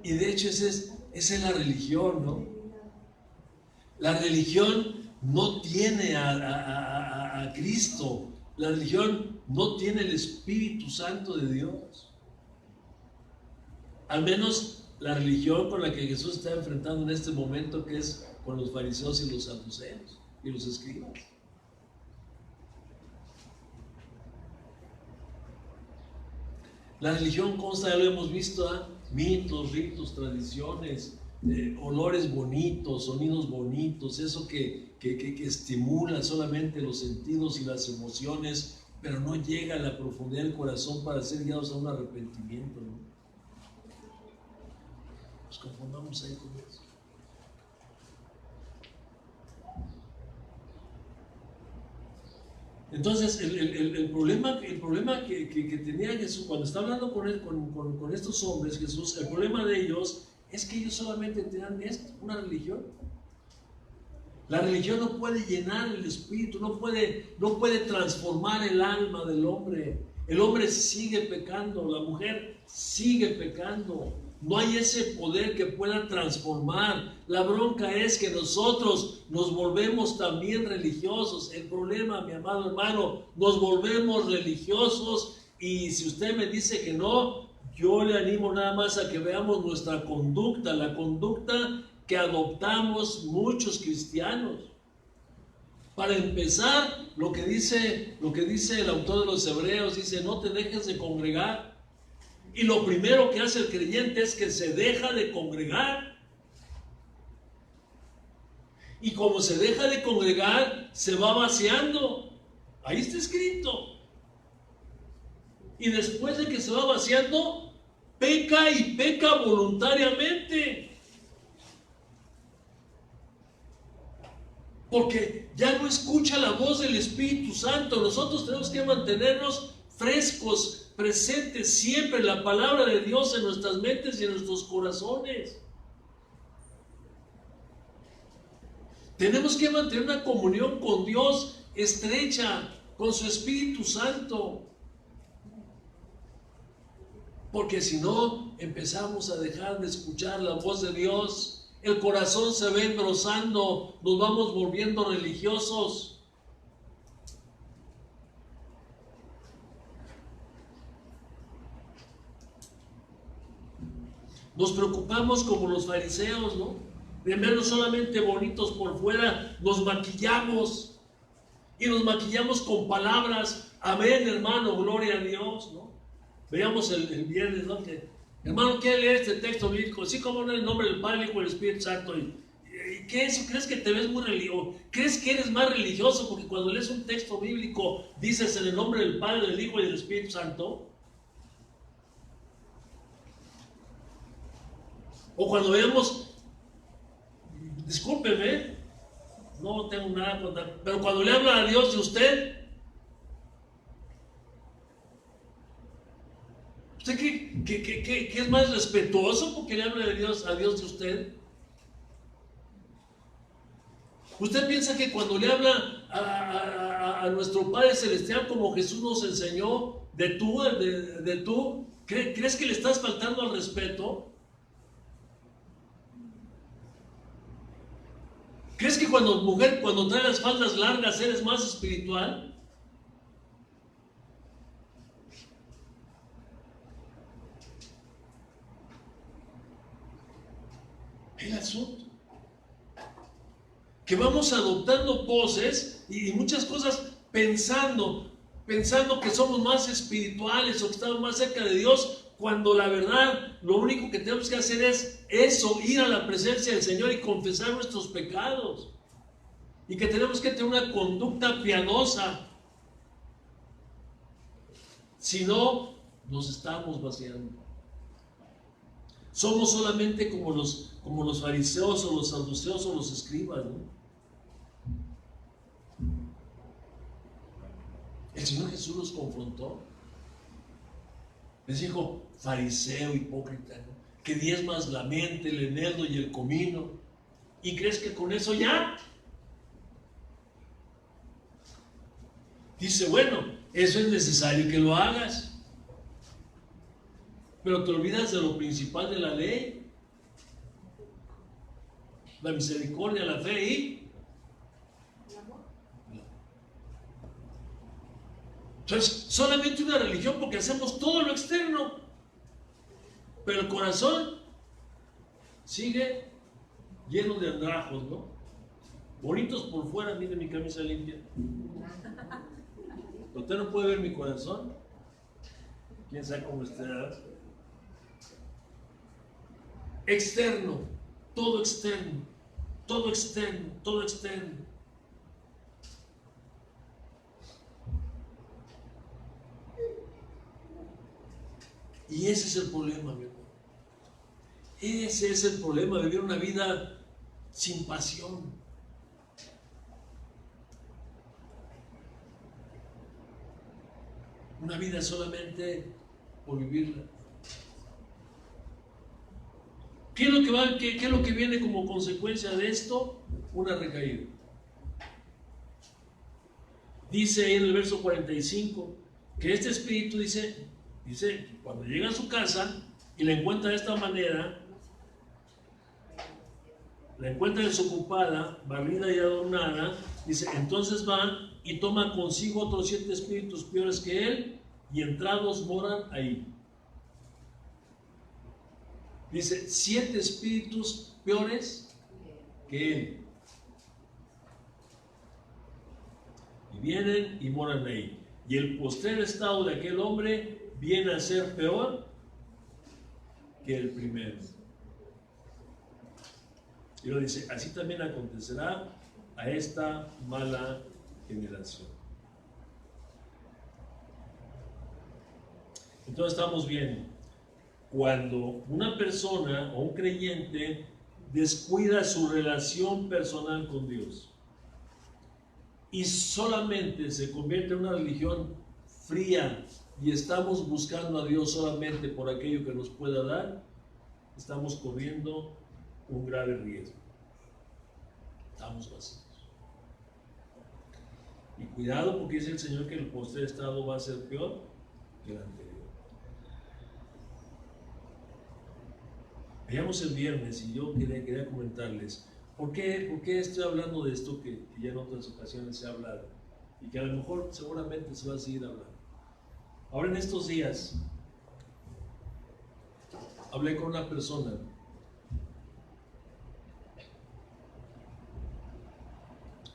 Y de hecho esa es la religión, ¿no? La religión no tiene a Cristo. La religión no tiene el Espíritu Santo de Dios. Al menos la religión con la que Jesús está enfrentando en este momento, que es con los fariseos y los saduceos y los escribas. La religión consta, ya lo hemos visto, mitos, ritos, tradiciones, olores bonitos, sonidos bonitos, eso que estimula solamente los sentidos y las emociones, pero no llega a la profundidad del corazón para ser guiados a un arrepentimiento, ¿no? Nos confundamos ahí con eso. Entonces, el problema que tenía Jesús, cuando está hablando con estos hombres, Jesús, el problema de ellos es que ellos solamente tenían esto, una religión. La religión no puede llenar el espíritu, no puede transformar el alma del hombre. El hombre sigue pecando, la mujer sigue pecando. No hay ese poder que pueda transformar. La bronca es que nosotros nos volvemos también religiosos. El problema, mi amado hermano, nos volvemos religiosos, y si usted me dice que no, yo le animo nada más a que veamos nuestra conducta, la conducta que adoptamos muchos cristianos. Para empezar, lo que dice el autor de los Hebreos, dice: no te dejes de congregar. Y lo primero que hace el creyente es que se deja de congregar. Y como se deja de congregar, se va vaciando. Ahí está escrito. Y después de que se va vaciando, peca, y peca voluntariamente. Porque ya no escucha la voz del Espíritu Santo. Nosotros tenemos que mantenernos frescos, presentes siempre la palabra de Dios en nuestras mentes y en nuestros corazones. Tenemos que mantener una comunión con Dios estrecha, con su Espíritu Santo. Porque si no, empezamos a dejar de escuchar la voz de Dios. El corazón se va engrosando, nos vamos volviendo religiosos. Nos preocupamos como los fariseos, ¿no? De vernos solamente bonitos por fuera, nos maquillamos. Y nos maquillamos con palabras. Amén, hermano, gloria a Dios, ¿no? Veíamos el viernes, ¿no? Que, hermano, ¿quiere leer este texto bíblico? Sí, como en el nombre del Padre, el Hijo y el Espíritu Santo. ¿Y qué es eso? ¿Crees que te ves muy religioso? ¿Crees que eres más religioso porque cuando lees un texto bíblico dices en el nombre del Padre, del Hijo y del Espíritu Santo? O cuando veamos, discúlpeme, no tengo nada contra, pero cuando le habla a Dios de usted, ¿usted qué es más respetuoso porque le habla a Dios de usted? ¿Usted piensa que cuando le habla a nuestro Padre Celestial como Jesús nos enseñó, de tú, ¿crees que le estás faltando al respeto? ¿Crees que cuando trae las faldas largas eres más espiritual? El asunto que vamos adoptando poses y muchas cosas pensando que somos más espirituales o que estamos más cerca de Dios, cuando la verdad lo único que tenemos que hacer es eso, ir a la presencia del Señor y confesar nuestros pecados, y que tenemos que tener una conducta piadosa. Si no, nos estamos vaciando. Somos solamente como los fariseos o los saduceos o los escribas, ¿no? El Señor Jesús los confrontó. Les dijo: fariseo hipócrita, ¿no? Que diezmas la mente, el eneldo y el comino, ¿y crees que con eso ya? Dice: bueno, eso es necesario que lo hagas, pero te olvidas de lo principal de la ley: la misericordia, la fe y entonces, solamente una religión porque hacemos todo lo externo, pero el corazón sigue lleno de andrajos, ¿no? Bonitos por fuera, mire mi camisa limpia. ¿Usted no puede ver mi corazón? ¿Quién sabe cómo está? Externo, todo externo, todo externo, todo externo. Y ese es el problema, mi hermano. Ese es el problema, vivir una vida sin pasión. Una vida solamente por vivirla. ¿Qué es lo que viene como consecuencia de esto? Una recaída. Dice ahí en el verso 45: que este espíritu dice, cuando llega a su casa y la encuentra de esta manera, la encuentra desocupada, barrida y adornada, dice, entonces va y toma consigo otros 7 espíritus peores que él, y entrados moran ahí. Dice, 7 espíritus peores que él. Y vienen y moran ahí. Y el postrer estado de aquel hombre viene a ser peor que el primero. Y lo dice, así también acontecerá a esta mala generación. Entonces estamos viendo, cuando una persona o un creyente descuida su relación personal con Dios y solamente se convierte en una religión fría y estamos buscando a Dios solamente por aquello que nos pueda dar, estamos corriendo un grave riesgo. Estamos vacíos. Y cuidado, porque dice el Señor que el postrer estado va a ser peor que el anterior. Veíamos el viernes y yo quería comentarles ¿por qué estoy hablando de esto que ya en otras ocasiones se ha hablado y que a lo mejor seguramente se va a seguir hablando. Ahora en estos días hablé con una persona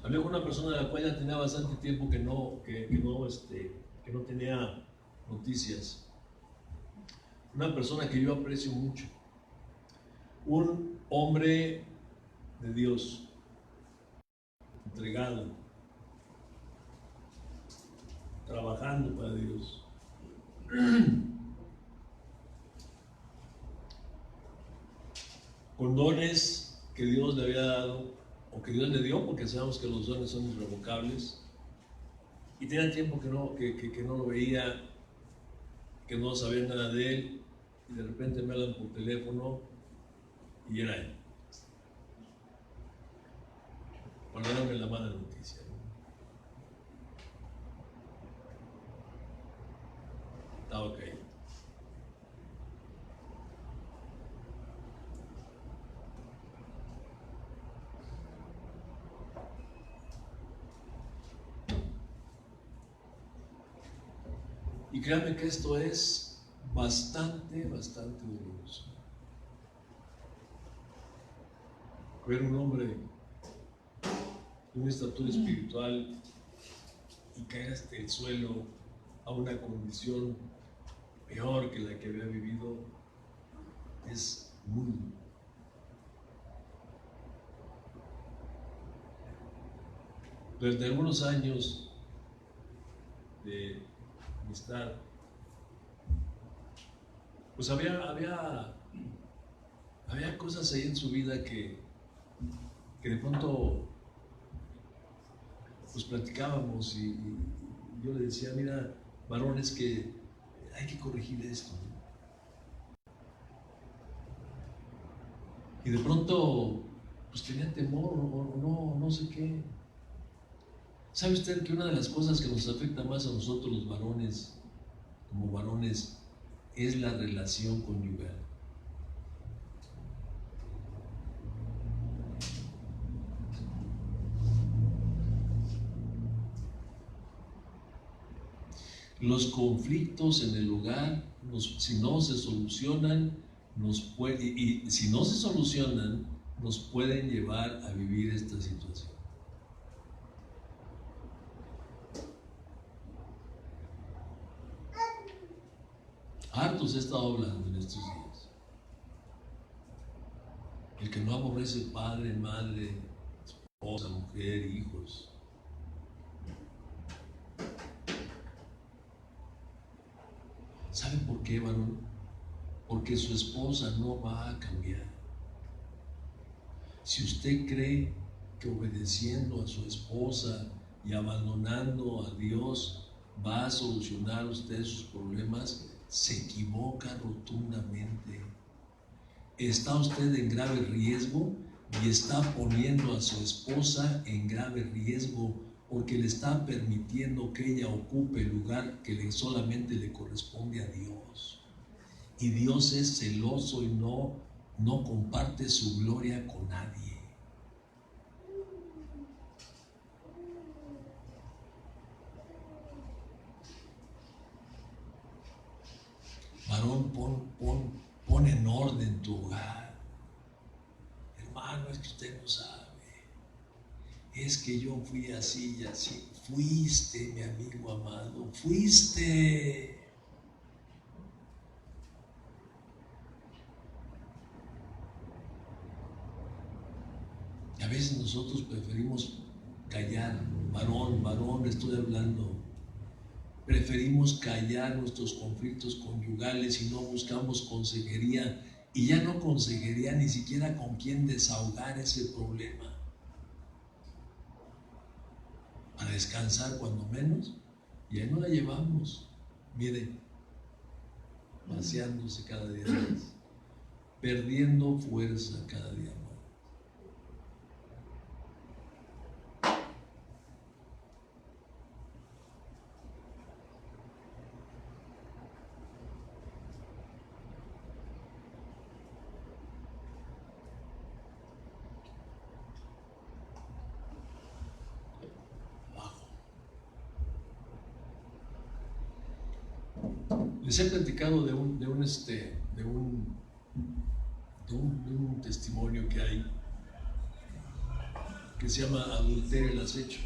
de la cual ya tenía bastante tiempo que no tenía noticias. Una persona que yo aprecio mucho, un hombre de Dios, entregado, trabajando para Dios. Con dones que Dios le había dado, o que Dios le dio, porque sabemos que los dones son irrevocables, y tenía tiempo que no lo veía, que no sabía nada de él, y de repente me hablan por teléfono, y era él. Para darme la mala noticia, ¿no? Estaba caído. Y créanme que esto es bastante doloroso. Ver un hombre de una estatura espiritual y caer hasta el suelo a una condición peor que la que había vivido es muy duro. Durante algunos años de amistad, pues había cosas ahí en su vida que de pronto pues platicábamos y yo le decía, mira, varón, es que hay que corregir esto, ¿no? Y de pronto pues tenía temor o no sé qué. ¿Sabe usted que una de las cosas que nos afecta más a nosotros los varones, como varones, es la relación conyugal? Los conflictos en el hogar, si no se solucionan, nos pueden llevar a vivir esta situación. Hartos he estado hablando en estos días. El que no aborrece padre, madre, esposa, mujer, hijos. ¿Sabe por qué, varón? Porque su esposa no va a cambiar. Si usted cree que obedeciendo a su esposa y abandonando a Dios va a solucionar usted sus problemas, se equivoca rotundamente. Está usted en grave riesgo y está poniendo a su esposa en grave riesgo, porque le está permitiendo que ella ocupe el lugar que solamente le corresponde a Dios. Y Dios es celoso y no comparte su gloria con nadie. Varón, pon en orden tu hogar. Hermano, es que usted no sabe. Es que yo fui así y así. Fuiste, mi amigo amado, fuiste. A veces nosotros preferimos callar. Varón, estoy hablando. Preferimos callar nuestros conflictos conyugales y no buscamos consejería. Y ya no consejería ni siquiera con quién desahogar ese problema. Para descansar cuando menos, y ahí no la llevamos. Mire, vaciándose cada día más, perdiendo fuerza cada día más. Les he platicado de un testimonio que hay que se llama Adulterio el acecho.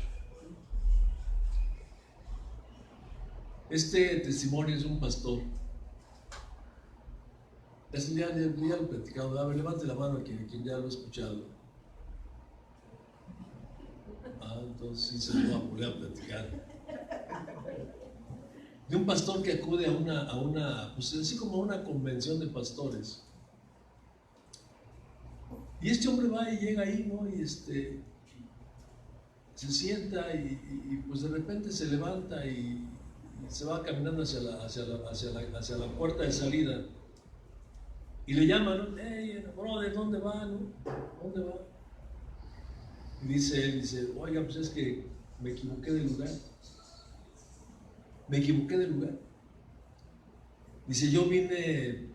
Este testimonio es un pastor. Ya lo he platicado. A ver, levante la mano quien ya lo ha escuchado. Entonces sí se lo va a volver a platicar. De un pastor que acude a una, pues así como a una convención de pastores. Y este hombre va y llega ahí, ¿no? Y se sienta y pues de repente se levanta y se va caminando hacia la puerta de salida. Y le llaman, ¿no? Hey, brother, ¿dónde va, no? ¿Dónde va? Y dice él, oiga, pues es que me equivoqué de lugar. Dice, yo vine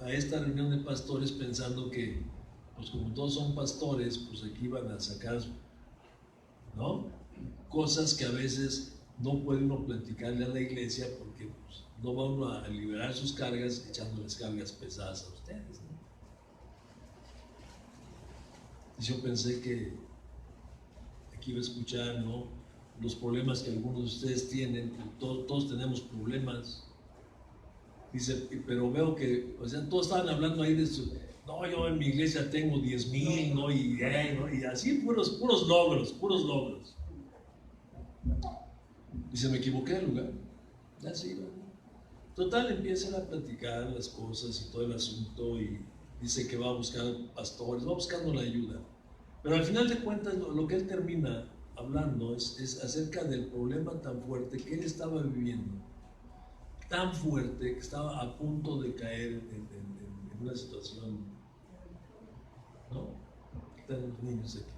a esta reunión de pastores pensando que, pues como todos son pastores, pues aquí iban a sacar, ¿no? Cosas que a veces no puede uno platicarle a la iglesia porque pues, no va uno a liberar sus cargas echándoles cargas pesadas a ustedes, ¿no? Y yo pensé que aquí iba a escuchar, ¿no?, los problemas que algunos de ustedes tienen. Todos tenemos problemas. Dice, pero veo que, o sea, todos estaban hablando ahí de eso. No, yo en mi iglesia tengo 10,000, ¿no? Y así puros logros. Dice, me equivoqué de lugar. Así, ¿no? Total, empiezan a platicar las cosas y todo el asunto, y dice que va a buscar pastores, va buscando la ayuda. Pero al final de cuentas, lo que él termina hablando es acerca del problema tan fuerte que él estaba viviendo, tan fuerte que estaba a punto de caer en una situación, ¿no? Están los niños aquí.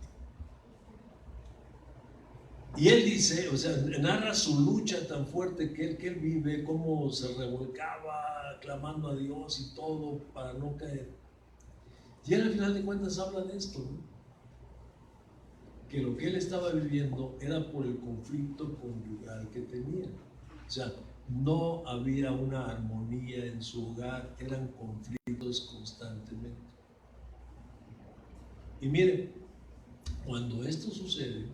Y él dice, o sea, narra su lucha tan fuerte que él vive, cómo se revolcaba clamando a Dios y todo para no caer. Y él al final de cuentas habla de esto, ¿no?, que lo que él estaba viviendo era por el conflicto conyugal que tenía. O sea, no había una armonía en su hogar, eran conflictos constantemente. Y miren, cuando esto sucede,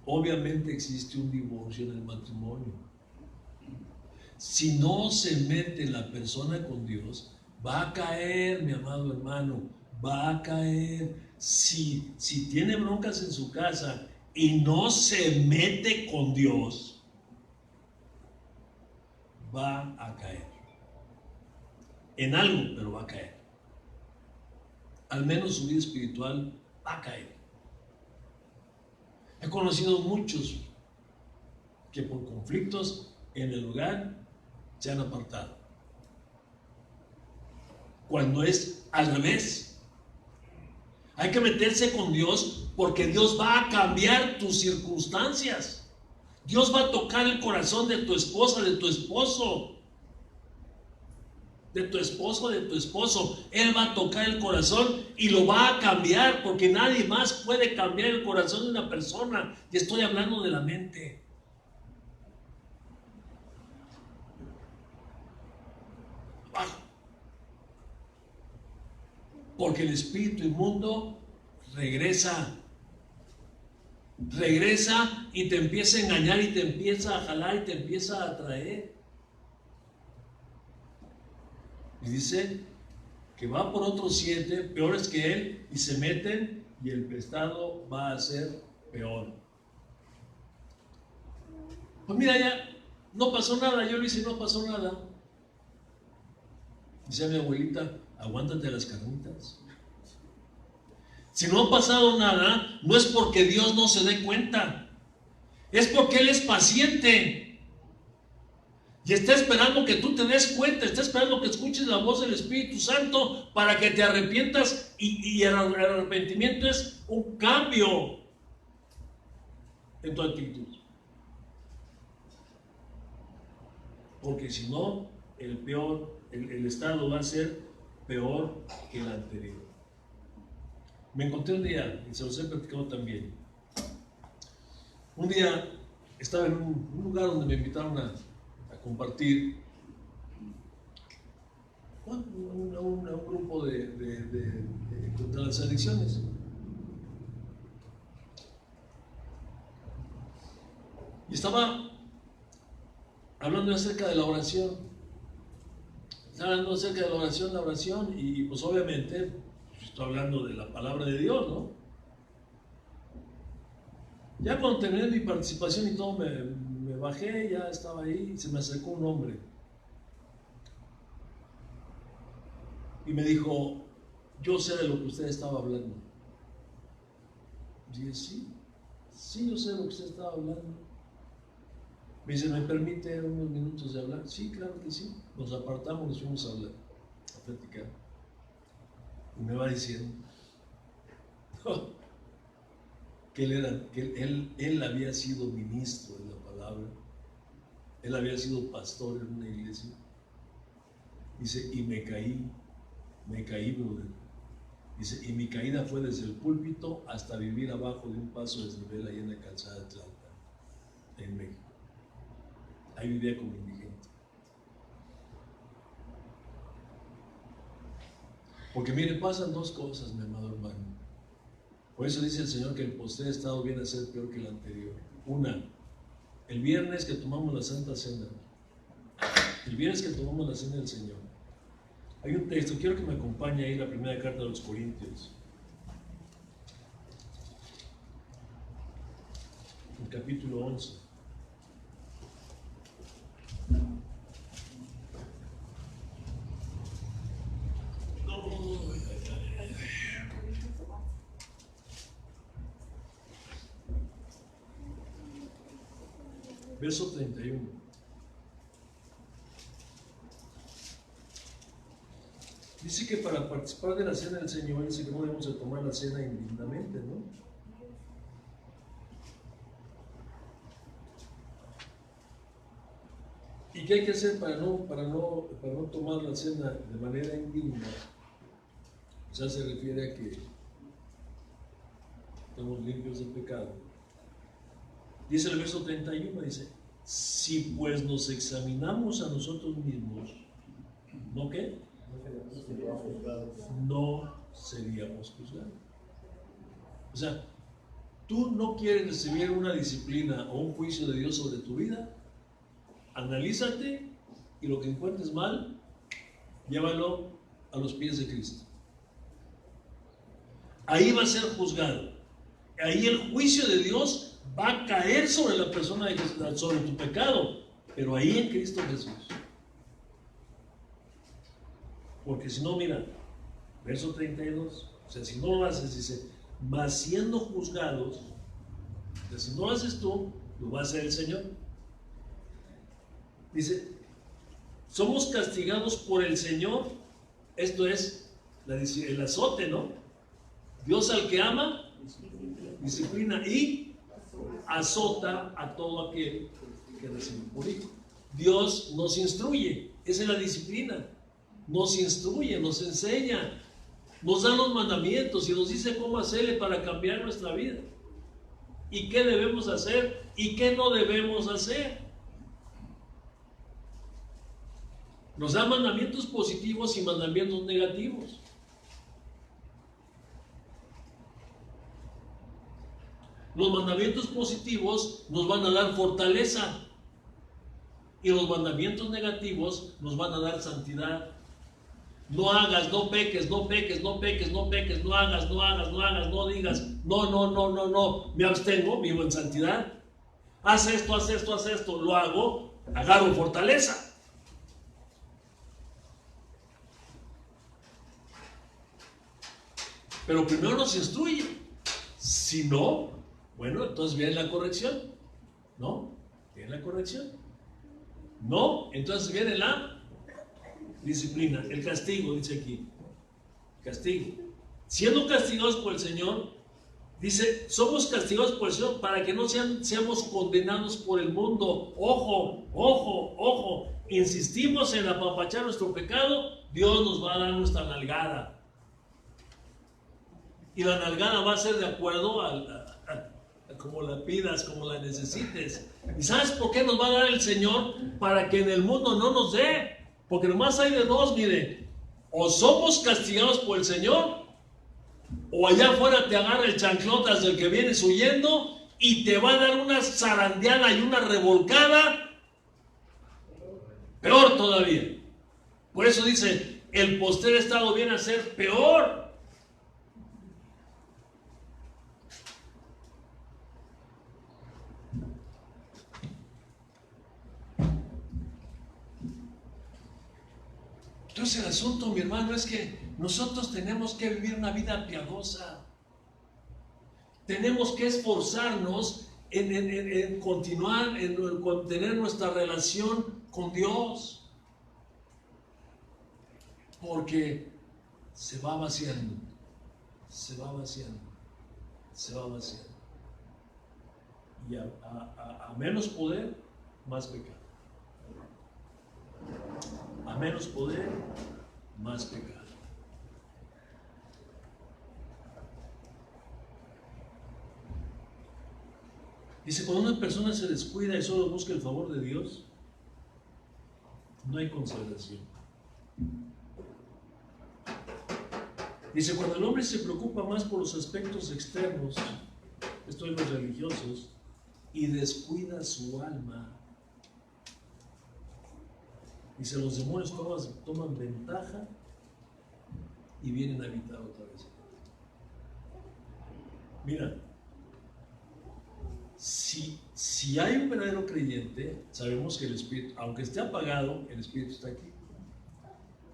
obviamente existe un divorcio en el matrimonio. Si no se mete la persona con Dios, va a caer, mi amado hermano, va a caer. Si tiene broncas en su casa y no se mete con Dios, va a caer. En algo, pero va a caer. Al menos su vida espiritual va a caer. He conocido muchos que por conflictos en el hogar se han apartado. Cuando es al revés. Hay que meterse con Dios porque Dios va a cambiar tus circunstancias. Dios va a tocar el corazón de tu esposa, de tu esposo. De tu esposo, de tu esposo. Él va a tocar el corazón y lo va a cambiar, porque nadie más puede cambiar el corazón de una persona. Y estoy hablando de la mente. Porque el espíritu inmundo regresa y te empieza a engañar y te empieza a jalar y te empieza a atraer. Y dice que va por otros 7 peores que él y se meten y el estado va a ser peor. Pues mira, ya no pasó nada, yo le hice, no pasó nada. Dice mi abuelita, aguántate las carnitas. Si no ha pasado nada, no es porque Dios no se dé cuenta, es porque Él es paciente y está esperando que tú te des cuenta, está esperando que escuches la voz del Espíritu Santo para que te arrepientas, y el arrepentimiento es un cambio en tu actitud, porque si no, el estado va a ser peor que el anterior. Me encontré un día, y se los he platicado también. Un día estaba en un lugar donde me invitaron a compartir un grupo contra las adicciones. Y estaba hablando acerca de la oración. Estaba hablando acerca de la oración, y pues obviamente estoy hablando de la palabra de Dios, ¿no? Ya cuando terminé mi participación y todo, me bajé, ya estaba ahí, y se me acercó un hombre. Y me dijo, yo sé de lo que usted estaba hablando. Y dije, sí, yo sé de lo que usted estaba hablando. Me dice, ¿me permite unos minutos de hablar? Sí, claro que sí. Nos apartamos, nos fuimos a hablar, a platicar. Y me va diciendo que él había sido ministro de la palabra, él había sido pastor en una iglesia. Dice, y me caí, brother. Dice, y mi caída fue desde el púlpito hasta vivir abajo de un paso de desnivel ahí en la calzada de Atlanta, en México. Ahí vivía como indigente. Porque mire, pasan dos cosas, mi amado hermano. Por eso dice el Señor que el postrer estado viene a ser peor que el anterior. Una, el viernes que tomamos la Santa Cena, el viernes que tomamos la Cena del Señor, hay un texto, quiero que me acompañe ahí, la primera carta de los Corintios, el capítulo 11. Verso 31. Dice que para participar de la cena del Señor, dice que no debemos de tomar la cena indignamente, ¿no? ¿Y qué hay que hacer para no tomar la cena de manera indigna? O sea, se refiere a que estamos limpios de pecado. Dice el verso 31, dice, si pues nos examinamos a nosotros mismos, ¿no qué? No seríamos juzgados. O sea, tú no quieres recibir una disciplina o un juicio de Dios sobre tu vida, analízate y lo que encuentres mal, llévalo a los pies de Cristo. Ahí va a ser juzgado. Ahí el juicio de Dios va a caer sobre la persona, sobre tu pecado, pero ahí en Cristo Jesús. Porque si no, mira, verso 32, o sea, si no lo haces, dice, mas siendo juzgados, o sea, si no lo haces tú, lo va a hacer el Señor. Dice, somos castigados por el Señor, esto es el azote, ¿no? Dios al que ama, disciplina y azota a todo aquel que recibe por hijo. Dios nos instruye, esa es la disciplina. Nos instruye, nos enseña, nos da los mandamientos y nos dice cómo hacerle para cambiar nuestra vida. Y qué debemos hacer y qué no debemos hacer. Nos da mandamientos positivos y mandamientos negativos. Los mandamientos positivos nos van a dar fortaleza y los mandamientos negativos nos van a dar santidad. No hagas, no peques, no peques, no peques, no peques, no hagas, no hagas, no hagas, no digas, no, me abstengo, vivo en santidad. Haz esto, lo hago, agarro fortaleza. Pero primero nos instruye. Si no, bueno, entonces viene la corrección. ¿No? Viene la corrección. No, entonces viene la disciplina, el castigo, dice aquí. Castigo. Siendo castigados por el Señor, dice, somos castigados por el Señor para que no seamos condenados por el mundo. Ojo, ojo, ojo. Insistimos en apapachar nuestro pecado, Dios nos va a dar nuestra nalgada. Y la nalgada va a ser de acuerdo a como la pidas, como la necesites. ¿Y sabes por qué nos va a dar el Señor? Para que en el mundo no nos dé. Porque nomás hay de dos, mire. O somos castigados por el Señor, o allá afuera te agarra el chanclotas del que vienes huyendo y te va a dar una zarandeada y una revolcada. Peor todavía. Por eso dice, el postrer estado viene a ser peor. Entonces el asunto, mi hermano, es que nosotros tenemos que vivir una vida piadosa. Tenemos que esforzarnos en continuar, en tener nuestra relación con Dios. Porque se va vaciando, se va vaciando, se va vaciando. Y a menos poder, más pecado. A menos poder, más pecado. Dice, cuando una persona se descuida y solo busca el favor de Dios, no hay consagración. Dice, cuando el hombre se preocupa más por los aspectos externos, esto es los religiosos, y descuida su alma, dice, los demonios toman ventaja y vienen a habitar otra vez. Mira, si hay un verdadero creyente, sabemos que el Espíritu, aunque esté apagado, el Espíritu está aquí.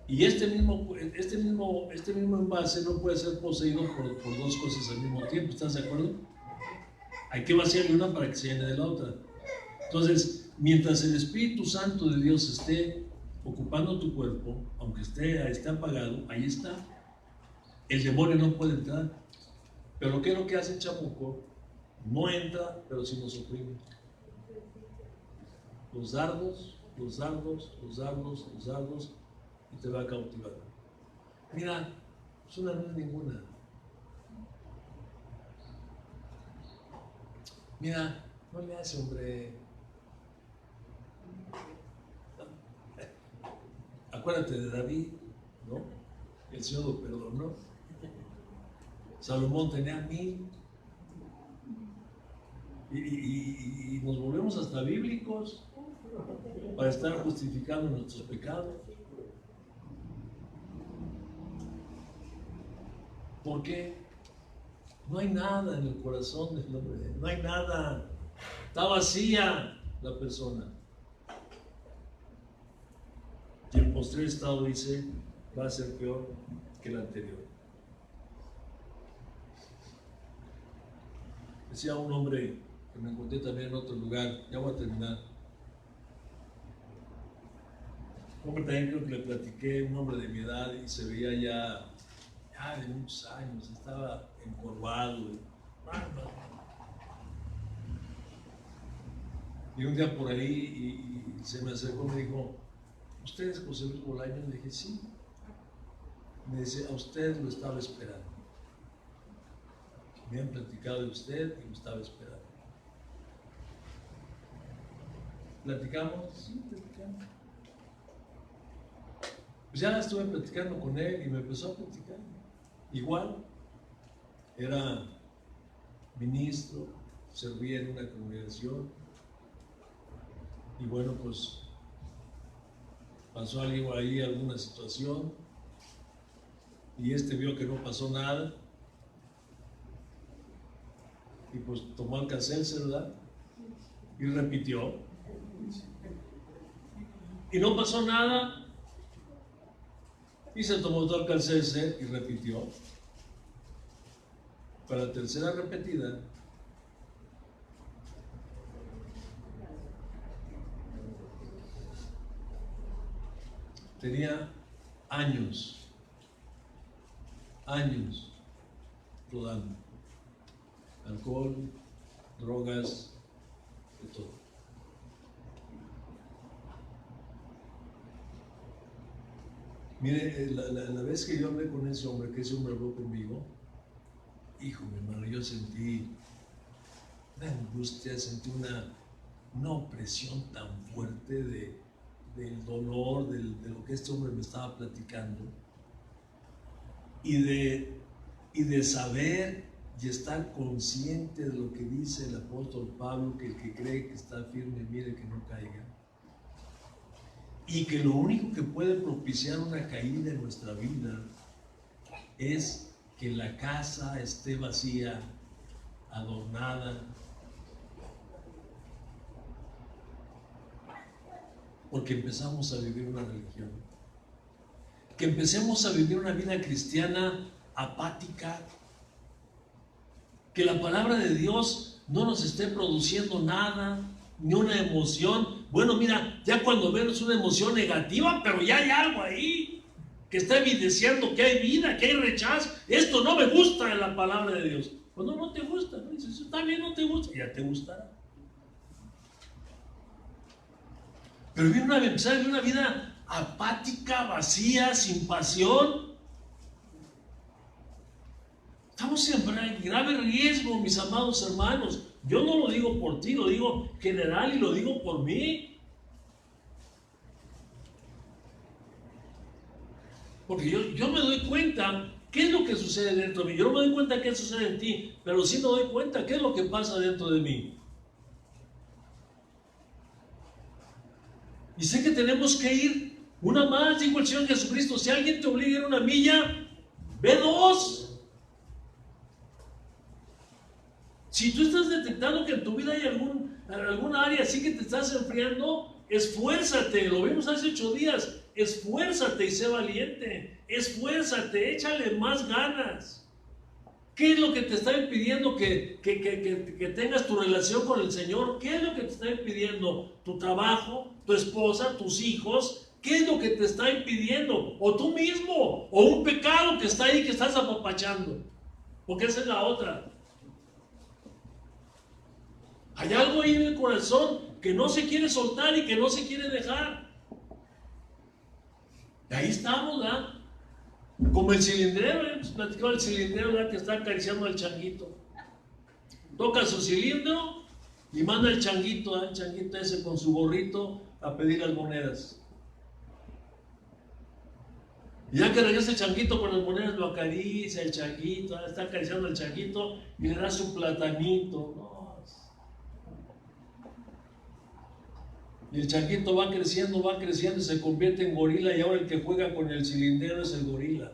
Y este mismo envase no puede ser poseído por dos cosas al mismo tiempo. ¿Estás de acuerdo? Hay que vaciarle una para que se llene de la otra. Entonces, mientras el Espíritu Santo de Dios esté ocupando tu cuerpo, aunque esté apagado, ahí está. El demonio no puede entrar. Pero ¿qué es lo que hace el chamuco? No entra, pero sí nos oprime. Los dardos, y te va a cautivar. Mira, pues una no es ninguna. Mira, no le hace, hombre. Acuérdate de David, ¿no? El Señor lo perdonó. Salomón tenía 1000. Y nos volvemos hasta bíblicos para estar justificando nuestros pecados. ¿Por qué? No hay nada en el corazón del hombre, no hay nada. Está vacía la persona. Y el postrer estado, dice, va a ser peor que el anterior. Decía un hombre que me encontré también en otro lugar, ya voy a terminar. Un hombre también creo que le platiqué, un hombre de mi edad, y se veía ya ya de muchos años, estaba encorvado, bárbaro. Y un día por ahí y se me acercó y me dijo, ¿usted es José Luis Bolaños? Le dije, sí. Me dice, a usted lo estaba esperando. Me han platicado de usted y lo estaba esperando. ¿Platicamos? Sí, platicamos. Pues ya estuve platicando con él y me empezó a platicar. Igual, era ministro, servía en una congregación. Y bueno, pues pasó algo ahí, alguna situación, y vio que no pasó nada, y pues tomó Alka-Seltzer, ¿verdad? Y repitió. Y no pasó nada, y se tomó todo Alka-Seltzer y repitió. Para la tercera repetida, tenía años rodando. Alcohol, drogas, de todo. Mire, la vez que yo hablé con ese hombre, que ese hombre habló conmigo, hijo, mi hermano, yo sentí una angustia, sentí una opresión tan fuerte del dolor, de lo que este hombre me estaba platicando, y de saber y estar consciente de lo que dice el apóstol Pablo, que el que cree que está firme, mire que no caiga, y que lo único que puede propiciar una caída en nuestra vida es que la casa esté vacía, adornada, porque empezamos a vivir una religión, que empecemos a vivir una vida cristiana apática, que la palabra de Dios no nos esté produciendo nada, ni una emoción. Bueno, mira, ya cuando vemos una emoción negativa, pero ya hay algo ahí que está evidenciando que hay vida, que hay rechazo. Esto no me gusta en la palabra de Dios. Cuando no te gusta, ¿no? Dices, está bien, no te gusta, ya te gustará. Pero empezar a vivir una vida apática, vacía, sin pasión. Estamos en grave riesgo, mis amados hermanos. Yo no lo digo por ti, lo digo general y lo digo por mí. Porque yo me doy cuenta qué es lo que sucede dentro de mí. Yo no me doy cuenta qué sucede en ti, pero sí me doy cuenta qué es lo que pasa dentro de mí. Y sé que tenemos que ir una más, dijo el Señor Jesucristo. Si alguien te obliga a ir una milla, ve 2. Si tú estás detectando que en tu vida hay alguna área así que te estás enfriando, esfuérzate. Lo vimos hace 8 días. Esfuérzate y sé valiente. Esfuérzate, échale más ganas. ¿Qué es lo que te está impidiendo que tengas tu relación con el Señor? ¿Qué es lo que te está impidiendo? ¿Tu trabajo? ¿Tu esposa? ¿Tus hijos? ¿Qué es lo que te está impidiendo? ¿O tú mismo? ¿O un pecado que está ahí que estás apapachando? Porque esa es la otra. Hay algo ahí en el corazón que no se quiere soltar y que no se quiere dejar. Y ahí estamos, ¿verdad? Como el cilindrero, platicaba el cilindrero, ¿verdad? Que está acariciando al changuito. Toca su cilindro y manda el changuito ese con su gorrito a pedir las monedas. Y ya que regresa el changuito con las monedas, lo acaricia el changuito, está acariciando al changuito y le da su platanito, ¿no? Y el changuito va creciendo y se convierte en gorila, y ahora el que juega con el cilindrero es el gorila.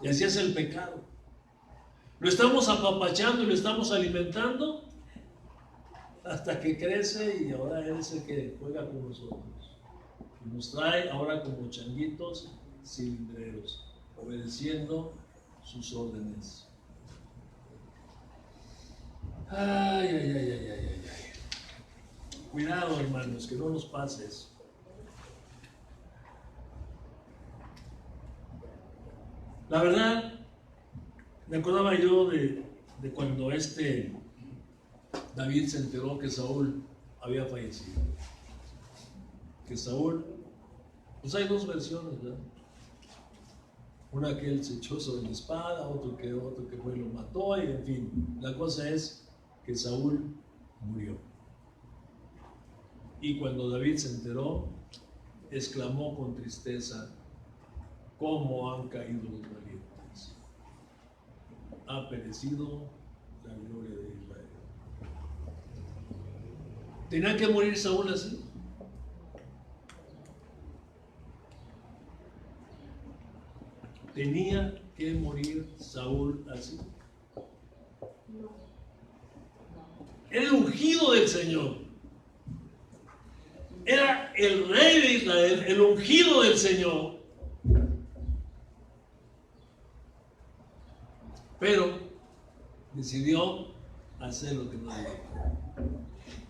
Y así es el pecado. Lo estamos apapachando y lo estamos alimentando hasta que crece, y ahora él es el que juega con nosotros. Y nos trae ahora como changuitos cilindreros, obedeciendo sus órdenes. Ay. Cuidado, hermanos, que no nos pase eso. La verdad, me acordaba yo de cuando David se enteró que Saúl había fallecido. Que Saúl, pues hay dos versiones, ¿verdad? Una que él se echó sobre la espada, otro que fue y lo mató, y en fin, la cosa es que Saúl murió. Y cuando David se enteró, exclamó con tristeza: ¿cómo han caído los valientes? Ha perecido la gloria de Israel. ¿Tenía que morir Saúl así? ¿Tenía que morir Saúl así? Era el ungido del Señor. Era el rey de Israel, el ungido del Señor. Pero decidió hacer lo que no debía.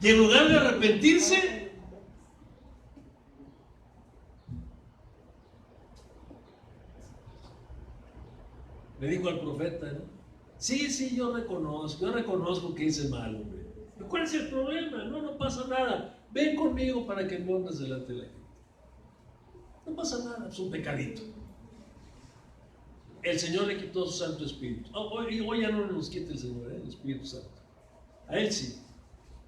Y en lugar de arrepentirse, le dijo al profeta, ¿no? Sí, yo reconozco que hice mal, hombre. ¿Cuál es el problema? No pasa nada. Ven conmigo para que me honres delante de la gente. No pasa nada, es un pecadito. El Señor le quitó su Santo Espíritu. Hoy ya no nos quita el Señor, el Espíritu Santo. A él sí,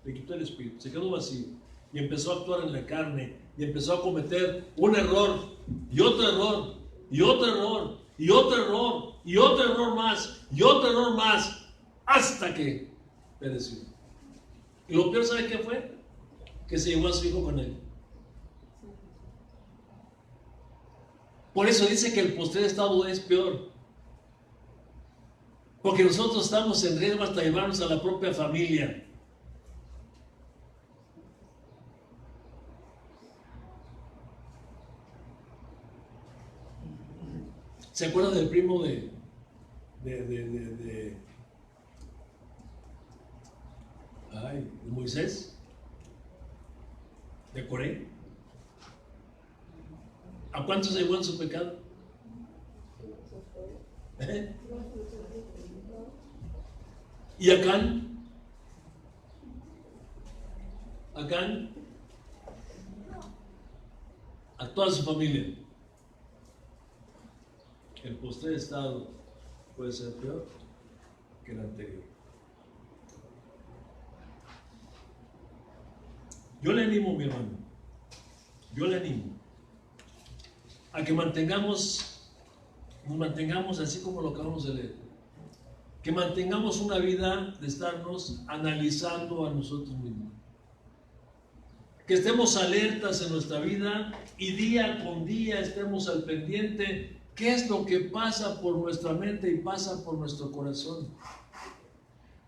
le quitó el Espíritu, se quedó vacío. Y empezó a actuar en la carne, y empezó a cometer un error, y otro error, y otro error, y otro error, y otro error más, y otro error más, hasta que pereció. Y lo peor, ¿sabe qué fue? Que se llevó a su hijo con él. Por eso dice que el postrer estado es peor. Porque nosotros estamos en riesgo hasta llevarnos a la propia familia. ¿Se acuerdan del primo de Moisés? ¿De Coré? ¿A cuántos se llevó en su pecado? ¿Y Acán? A toda su familia. El postrer estado puede ser peor que el anterior. Yo le animo, mi hermano, a que nos mantengamos así como lo acabamos de leer, que mantengamos una vida de estarnos analizando a nosotros mismos, que estemos alertas en nuestra vida y día con día estemos al pendiente qué es lo que pasa por nuestra mente y pasa por nuestro corazón.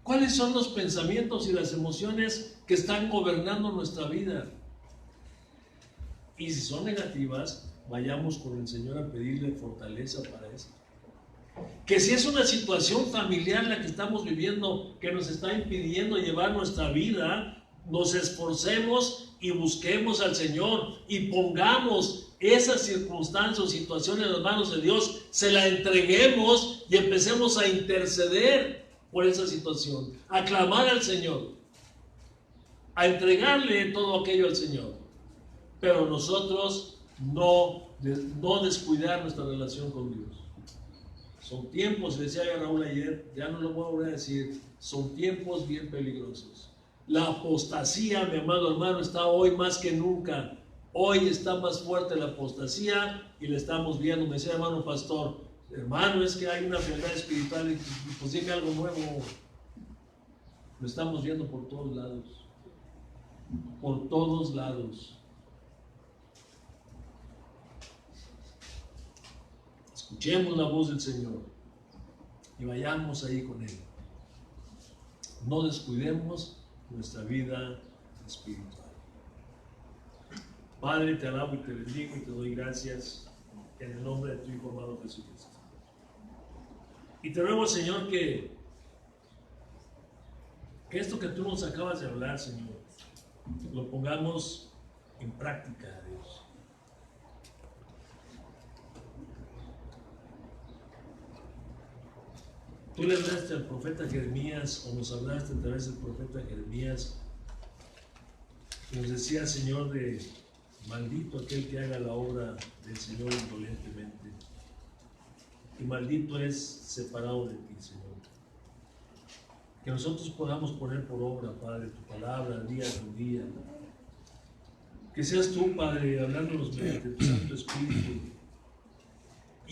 ¿Cuáles son los pensamientos y las emociones que están gobernando nuestra vida? Y si son negativas, vayamos con el Señor a pedirle fortaleza para eso. Que si es una situación familiar la que estamos viviendo que nos está impidiendo llevar nuestra vida, nos esforcemos y busquemos al Señor y pongamos esas circunstancias o situaciones en las manos de Dios, se la entreguemos y empecemos a interceder por esa situación, a clamar al Señor, a entregarle todo aquello al Señor. Pero nosotros no descuidar nuestra relación con Dios. Son tiempos, decía yo a Raúl ayer, ya no lo voy a volver a decir, son tiempos bien peligrosos. La apostasía, mi amado hermano, está hoy más que nunca. Hoy está más fuerte la apostasía y la estamos viendo. Me decía hermano pastor, hermano, es que hay una enfermedad espiritual y pues dime algo nuevo. Lo estamos viendo por todos lados. Por todos lados. Escuchemos la voz del Señor y vayamos ahí con Él. No descuidemos nuestra vida espiritual. Padre, te alabo y te bendigo y te doy gracias en el nombre de tu Hijo amado Jesucristo. Y te ruego, Señor, que esto que tú nos acabas de hablar, Señor, lo pongamos en práctica, Dios. 。Tú le hablaste al profeta Jeremías, o nos hablaste a través del profeta Jeremías. Nos decía, Señor, de maldito aquel que haga la obra del Señor indolentemente. Y maldito es separado de ti, Señor. Que nosotros podamos poner por obra, Padre, tu palabra día con día. Que seas tú, Padre, hablándonos mediante tu Santo Espíritu.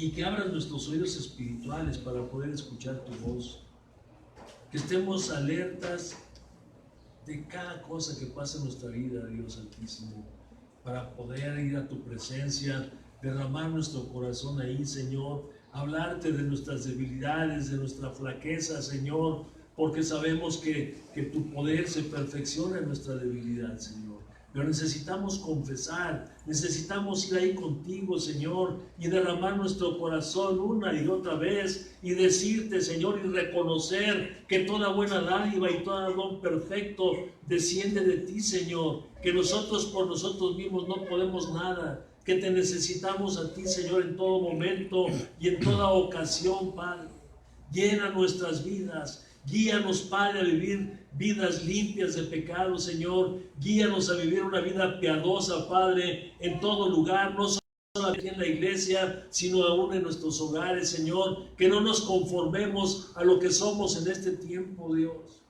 Y que abras nuestros oídos espirituales para poder escuchar tu voz. Que estemos alertas de cada cosa que pasa en nuestra vida, Dios Altísimo, para poder ir a tu presencia, derramar nuestro corazón ahí, Señor, hablarte de nuestras debilidades, de nuestra flaqueza, Señor, porque sabemos que tu poder se perfecciona en nuestra debilidad, Señor. Pero necesitamos confesar, necesitamos ir ahí contigo, Señor, y derramar nuestro corazón una y otra vez y decirte, Señor, y reconocer que toda buena dádiva y todo don perfecto desciende de ti, Señor, que nosotros por nosotros mismos no podemos nada, que te necesitamos a ti, Señor, en todo momento y en toda ocasión, Padre. Llena nuestras vidas. Guíanos, Padre, a vivir vidas limpias de pecado, Señor. Guíanos a vivir una vida piadosa, Padre, en todo lugar, no solo aquí en la iglesia, sino aún en nuestros hogares, Señor. Que no nos conformemos a lo que somos en este tiempo, Dios.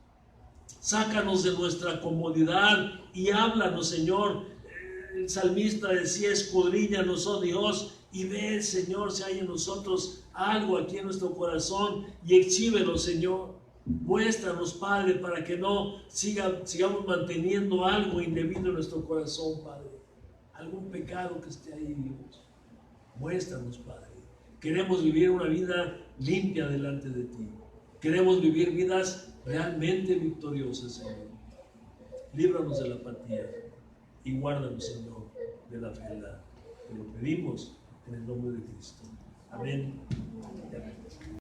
Sácanos de nuestra comodidad y háblanos, Señor. El salmista decía, escudriñanos, oh Dios, y ve, Señor, si hay en nosotros algo aquí en nuestro corazón y exhíbelo, Señor. Muéstranos, Padre, para que no sigamos manteniendo algo indebido en nuestro corazón, Padre. Algún pecado que esté ahí, Dios. Muéstranos, Padre. Queremos vivir una vida limpia delante de ti. Queremos vivir vidas realmente victoriosas, Señor. Líbranos de la apatía y guárdanos, Señor, de la frialdad. Te lo pedimos en el nombre de Cristo. Amén.